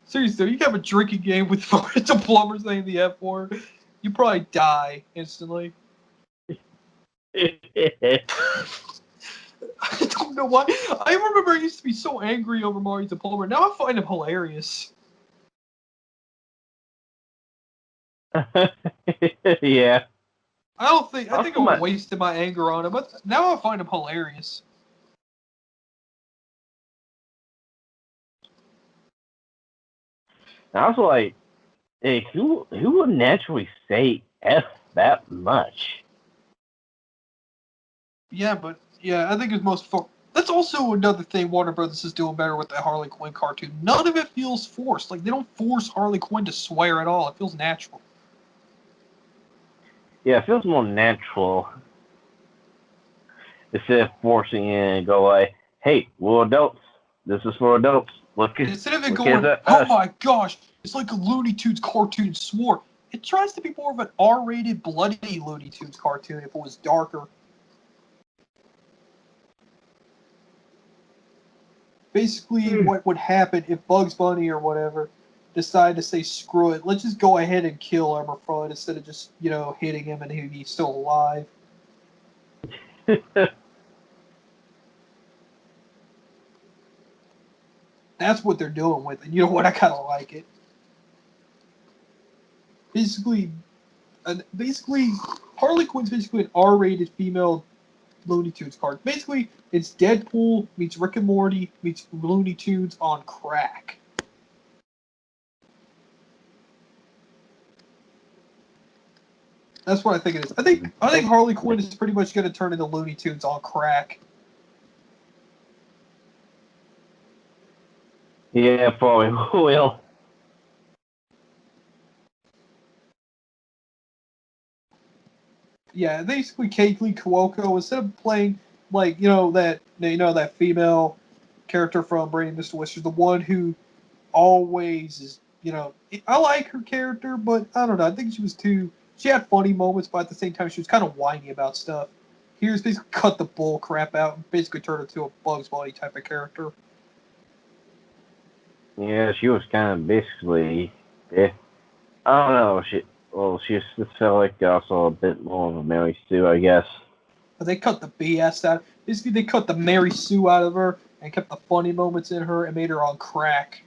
Seriously, you have a drinking game with Marty Plummer saying the f word, you probably die instantly. I don't know why. I remember I used to be so angry over Mario Palmer. Now I find him hilarious. Yeah. I don't think I think Also, I my wasted my anger on him, but now I find him hilarious. And I was like, hey, who would naturally say F that much? Yeah, but yeah, I think it's most fun. That's also another thing Warner Brothers is doing better with the Harley Quinn cartoon. None of it feels forced. Like they don't force Harley Quinn to swear at all. It feels natural. Yeah, it feels more natural instead of forcing it and go like, hey, we're adults. This is for adults. Instead of it look going, at oh us. my gosh, it's like a Looney Tunes cartoon swore. It tries to be more of an R-rated, bloody Looney Tunes cartoon if it was darker. Basically, what would happen if Bugs Bunny or whatever decided to say, screw it, let's just go ahead and kill Elmer Fudd instead of just, hitting him and he's still alive. That's what they're doing with it. You know what? I kind of like it. Basically, Harley Quinn's basically an R-rated female Looney Tunes card. Basically, it's Deadpool meets Rick and Morty meets Looney Tunes on crack. That's what I think it is. I think Harley Quinn is pretty much going to turn into Looney Tunes on crack. Yeah, probably will. Yeah, basically Kaylee Cuoco, instead of playing that female character from Brady and Mr. Whistler, the one who always is, I like her character, but I don't know. I think she had funny moments, but at the same time she was kind of whiny about stuff. Here's basically cut the bull crap out and basically turned into a Bugs Bunny type of character. Yeah, she was kind of basically, I don't know. She just felt like also a bit more of a Mary Sue, I guess. But they cut the BS out. Basically, they cut the Mary Sue out of her and kept the funny moments in her and made her on crack.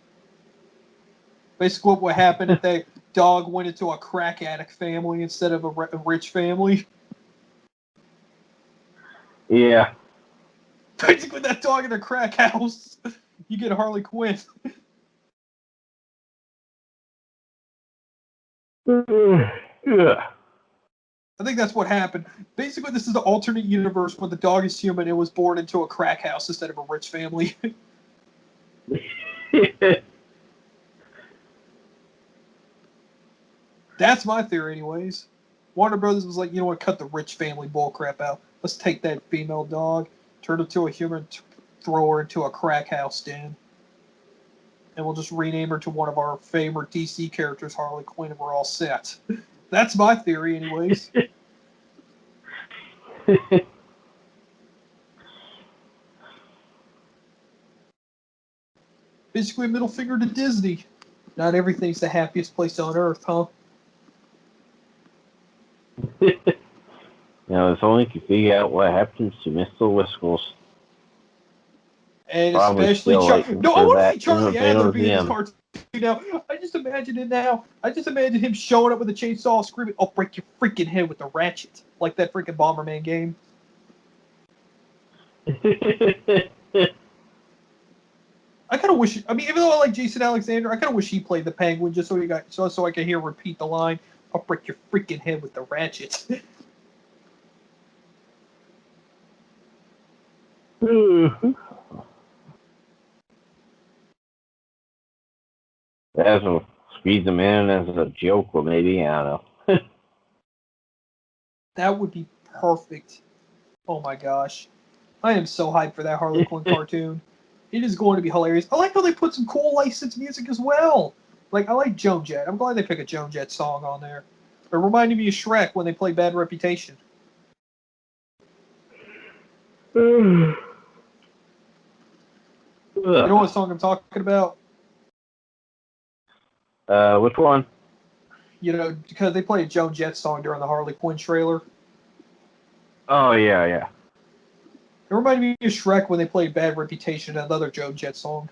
Basically, what happened if the dog went into a crack addict family instead of a rich family? Yeah. Basically, that dog in a crack house, you get Harley Quinn. Yeah. I think that's what happened. Basically, this is the alternate universe where the dog is human and was born into a crack house instead of a rich family. That's my theory, anyways. Warner Brothers was like, you know what, cut the rich family bullcrap out. Let's take that female dog, turn her to a human, throw her into a crack house den. And we'll just rename her to one of our favorite DC characters, Harley Quinn, and we're all set. That's my theory, anyways. Basically, a middle finger to Disney. Not everything's the happiest place on earth, huh? If only you could figure out what happens to Mr. Whiskers. And Probably especially still Charlie. waiting No, I for want to that see Charlie Adler be in this museum. cartoon now. I just imagine it now. I just imagine him showing up with a chainsaw, screaming, "I'll break your freaking head with a ratchet," like that freaking Bomberman game. I kind of wish. I mean, even though I like Jason Alexander, I kind of wish he played the Penguin just so I could hear repeat the line, "I'll break your freaking head with the ratchet." As a squeeze them in as a joke, or maybe I don't know. That would be perfect. Oh my gosh. I am so hyped for that Harley Quinn cartoon. It is going to be hilarious. I like how they put some cool licensed music as well. Like, I like Joan Jett. I'm glad they picked a Joan Jett song on there. It reminded me of Shrek when they played Bad Reputation. You know what song I'm talking about? Which one? Because they played a Joan Jett song during the Harley Quinn trailer. Oh, yeah. It reminded me of Shrek when they played Bad Reputation, another Joan Jett song.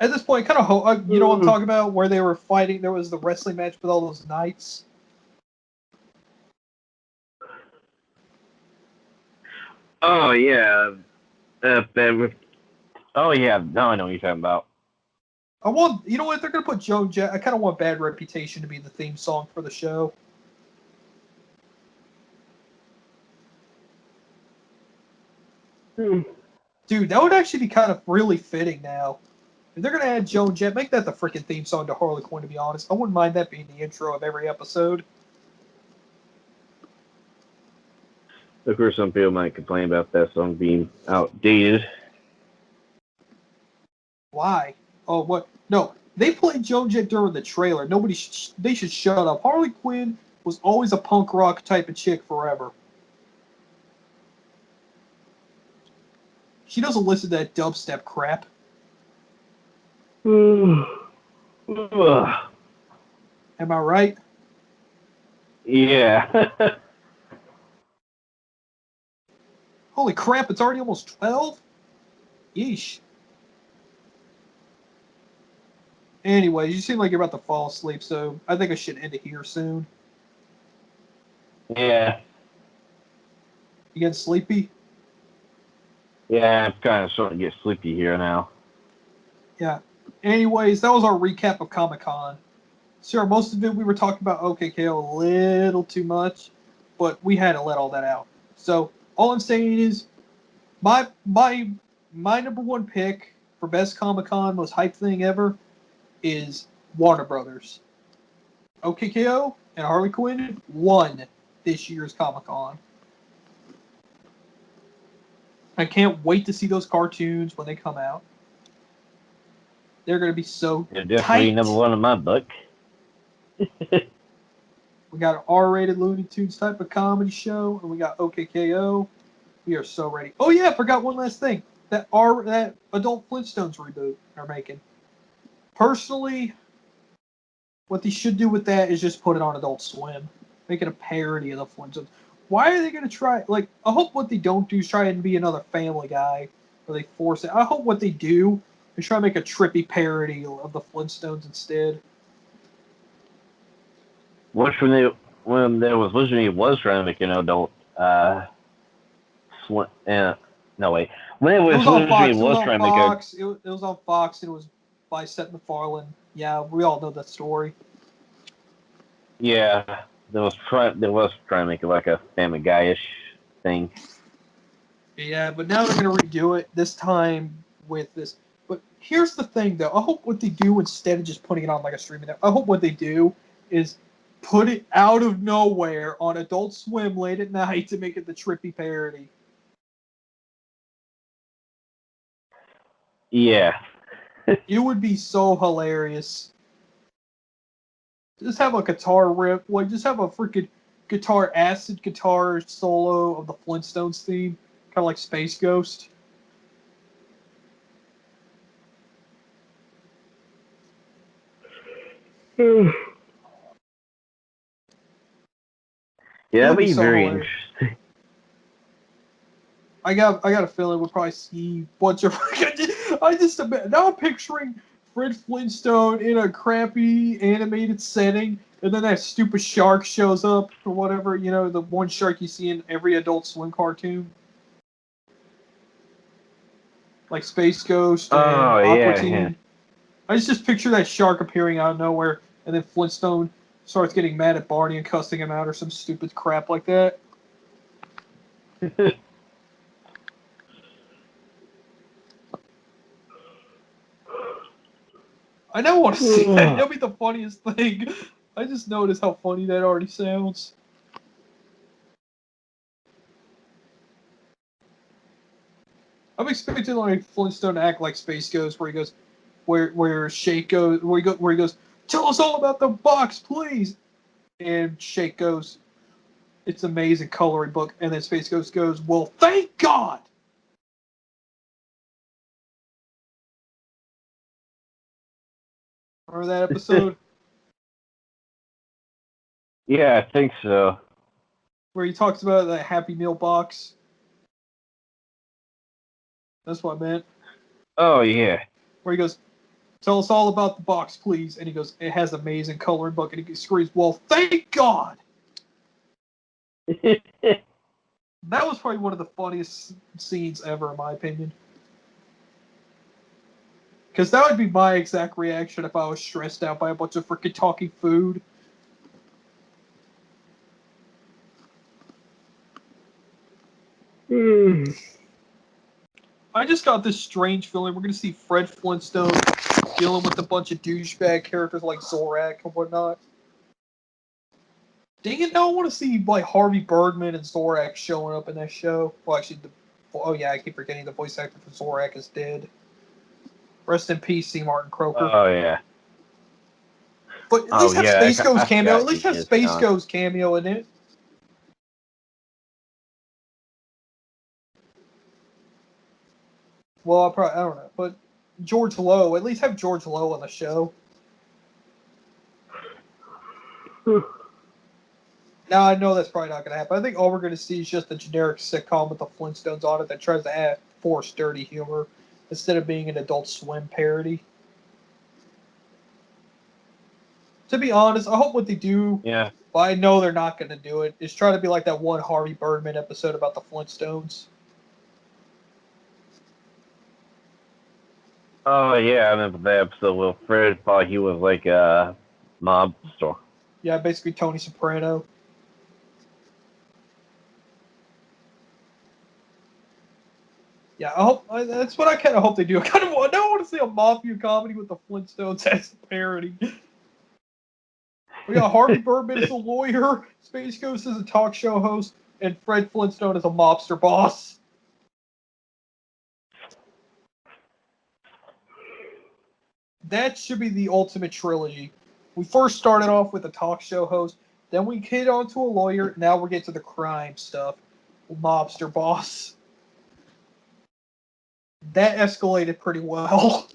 At this point, kind of, you know what I'm talking about? Where they were fighting, there was the wrestling match with all those knights. Oh, yeah. Oh yeah, now I know what you're talking about. You know what, they're gonna put Joan Jett. I kind of want Bad Reputation to be the theme song for the show. Dude, that would actually be kind of really fitting now. If they're gonna add Joan Jett, make that the freaking theme song to Harley Quinn. To be honest, I wouldn't mind that being the intro of every episode. Of course, some people might complain about that song being outdated. Why? Oh, what? No, they played Joan Jett during the trailer. They should shut up. Harley Quinn was always a punk rock type of chick forever. She doesn't listen to that dubstep crap. Am I right? Yeah. Holy crap, it's already almost 12? Yeesh. Anyways, you seem like you're about to fall asleep, so I think I should end it here soon. Yeah. You getting sleepy? Yeah, I'm kind of starting to get sleepy here now. Yeah. Anyways, that was our recap of Comic-Con. Sure, most of it we were talking about OKKO a little too much, but we had to let all that out. So all I'm saying is, my number one pick for best Comic-Con, most hype thing ever, is Warner Brothers. OKKO and Harley Quinn won this year's Comic-Con. I can't wait to see those cartoons when they come out. They're going to be so They're definitely tight. number one in my book. We got an R-rated Looney Tunes type of comedy show, and we got OKKO. We are so ready. Oh yeah, I forgot one last thing. That Adult Flintstones reboot they're making. Personally, what they should do with that is just put it on Adult Swim. Make it a parody of the Flintstones. Why are they going to try... Like, I hope what they don't do is try and be another Family Guy, where they force it. I hope what they do is try to make a trippy parody of the Flintstones instead. Which when there was originally was trying to make an adult no wait. When it It was was on originally Fox. It was on trying to make a Fox. It was on Fox, and it was by Seth MacFarlane. Yeah, we all know that story. yeah, there was trying to make it like a Family Guy-ish thing. Yeah, but now they're gonna redo it this time with this. But here's the thing, though. I hope what they do instead of just putting it on like a streaming network, I hope what they do is put it out of nowhere on Adult Swim late at night to make it the trippy parody. Yeah. It would be so hilarious. Just have a guitar riff, like just have a freaking acid guitar solo of the Flintstones theme, kind of like Space Ghost. Yeah, It that'd would be be so very hilarious. interesting. I got a feeling we'll probably see a bunch of. I just now I'm picturing Fred Flintstone in a crappy animated setting, and then that stupid shark shows up or whatever. You know, the one shark you see in every Adult Swim cartoon, like Space Ghost and Oh Aqua yeah, yeah. Teen. I just picture that shark appearing out of nowhere, and then Flintstone starts getting mad at Barney and cussing him out or some stupid crap like that. I never want to see that. That'll be the funniest thing. I just noticed how funny that already sounds. I'm expecting like Flintstone to act like Space Ghost, where he goes, where Shake goes, where he goes, tell us all about the box, please. And Shake goes, it's an amazing coloring book, and then Space Ghost goes, well, thank God. Remember that episode Yeah, I think so. where he talks about the Happy Meal box? That's what I meant. Oh yeah. Where he goes, tell us all about the box, please. And he goes, it has an amazing coloring book. And he screams, well, thank God. That was probably one of the funniest scenes ever, in my opinion. Because that would be my exact reaction if I was stressed out by a bunch of freaking talking food. I just got this strange feeling we're going to see Fred Flintstone dealing with a bunch of douchebag characters like Zorak and whatnot. Dang it, now I want to see like Harvey Birdman and Zorak showing up in that show. Well, actually, oh yeah, I keep forgetting the voice actor for Zorak is dead. Rest in peace, C. Martin Croker. Oh yeah. But at least have Space Ghost cameo. At least have he's Space gone. Ghost cameo in it. Well, I don't know, but George Lowe. At least have George Lowe on the show. Now I know that's probably not going to happen. I think all we're going to see is just a generic sitcom with the Flintstones on it that tries to add forced dirty humor instead of being an Adult Swim parody. To be honest, I hope what they do, Yeah. but I know they're not going to do it, is try to be like that one Harvey Birdman episode about the Flintstones. Oh yeah, I remember that episode where Fred thought he was like a mobster. Yeah, basically Tony Soprano. Yeah, that's what I kind of hope they do. I don't want to see a mafia comedy with the Flintstones as a parody. We got Harvey Birdman as a lawyer, Space Ghost as a talk show host, and Fred Flintstone as a mobster boss. That should be the ultimate trilogy. We first started off with a talk show host, then we hit on to a lawyer, now we're getting to the crime stuff. Mobster boss. That escalated pretty well.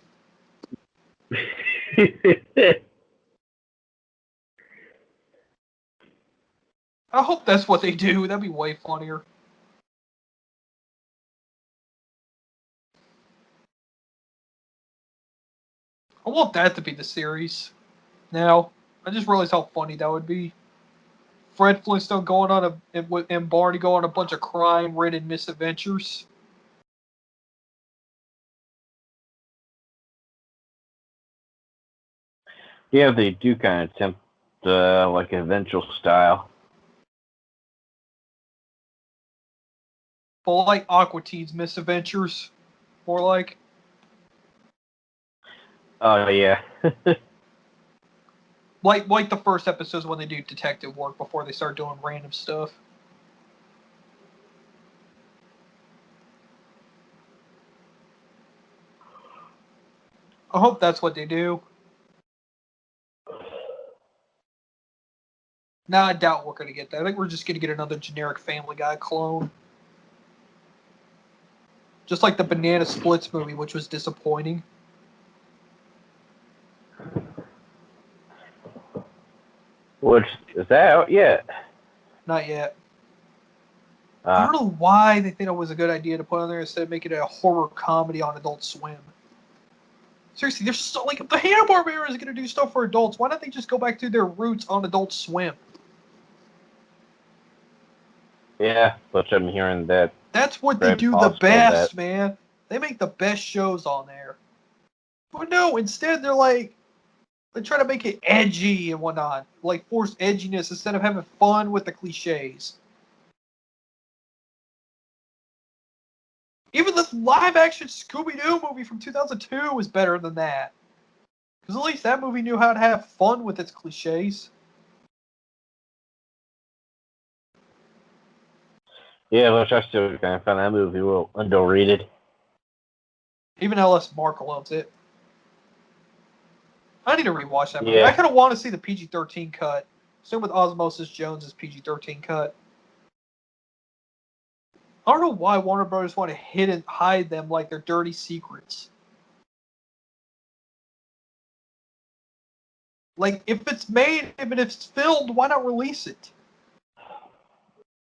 I hope that's what they do. That'd be way funnier. I want that to be the series. Now, I just realized how funny that would be. Fred Flintstone going on and Barney going on a bunch of crime-ridden misadventures. Yeah, they do kind of attempt like adventure style. But like Aqua Teen's misadventures. More like. Oh yeah. Like the first episodes when they do detective work before they start doing random stuff. I hope that's what they do. Now I doubt we're going to get that. I think we're just going to get another generic Family Guy clone. Just like the Banana Splits movie, which was disappointing. Which is that out yet? Not yet. I don't know why they think it was a good idea to put on there instead of making it a horror comedy on Adult Swim. Seriously, there's so like if the Hanna-Barbera is going to do stuff for adults, why don't they just go back to their roots on Adult Swim? Yeah, which I'm hearing that. That's what they do the best, man. They make the best shows on there. But no, instead they try to make it edgy and whatnot, like force edginess instead of having fun with the cliches. Even the live-action Scooby-Doo movie from 2002 was better than that. Because at least that movie knew how to have fun with its cliches. Yeah, which I still kind of find that movie a little underrated. Even L.S. Mark loves it. I need to rewatch that movie. Yeah. I kind of want to see the PG-13 cut. Same with Osmosis Jones' PG-13 cut. I don't know why Warner Brothers want to hide them like they're dirty secrets. Like, if it's made, if it's filmed, why not release it?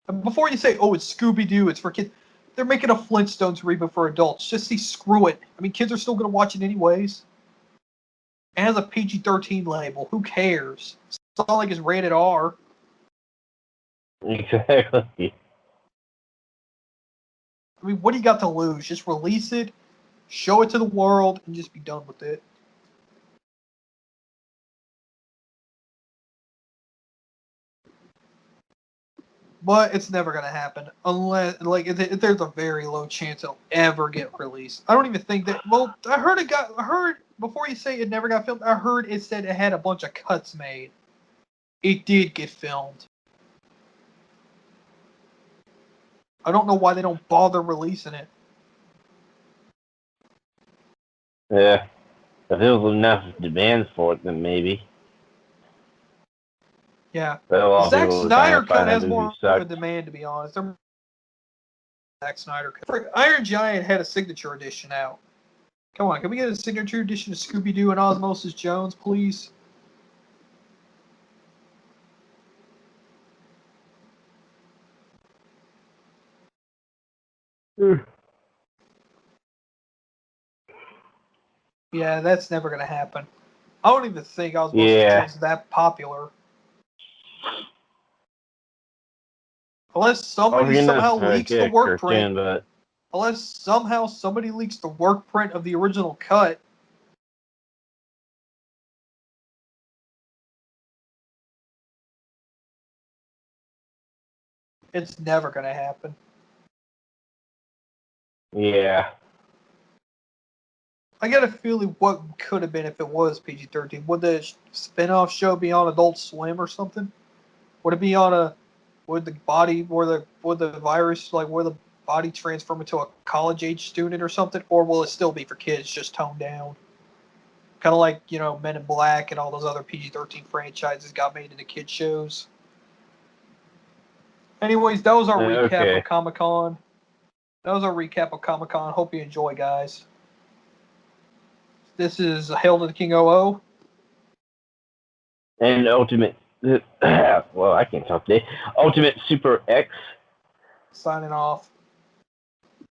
And before you say, oh, it's Scooby-Doo, it's for kids, they're making a Flintstones reboot for adults. Just see, screw it. I mean, kids are still going to watch it anyways. It has a PG-13 label. Who cares? It's not like it's rated R. Exactly. I mean, what do you got to lose? Just release it, Show it to the world and just be done with it. But it's never going to happen unless, like, if there's a very low chance it'll ever get released. I don't even think that. Well, I heard before you say it never got filmed. I heard it said it had a bunch of cuts made. It did get filmed. I don't know why they don't bother releasing it. Yeah, if there was enough demand for it, then maybe. Yeah. But Zack Snyder cut has more of a sucked. demand, to be honest. Zack Snyder cut. Iron Giant had a signature edition out. Come on, can we get a signature edition of Scooby-Doo and Osmosis Jones, please? Yeah, that's never going to happen. I don't even think Osmosis Jones is that popular. Unless somebody somehow leaks the work print. Unless somehow somebody leaks the work print of the original cut. It's never going to happen. Yeah. I got a feeling what could have been if it was PG-13. Would the spin-off show be on Adult Swim or something? Would it be on a? Would the virus, like, would the body transform into a college-age student or something, or will it still be for kids, just toned down? Kind of like, you know, Men in Black and all those other PG-13 franchises got made into kid shows. Anyways, that was our recap of Comic-Con. Hope you enjoy, guys. This is Hail to the King OO. And well, I can't talk today. Ultimatesuperx. Signing off.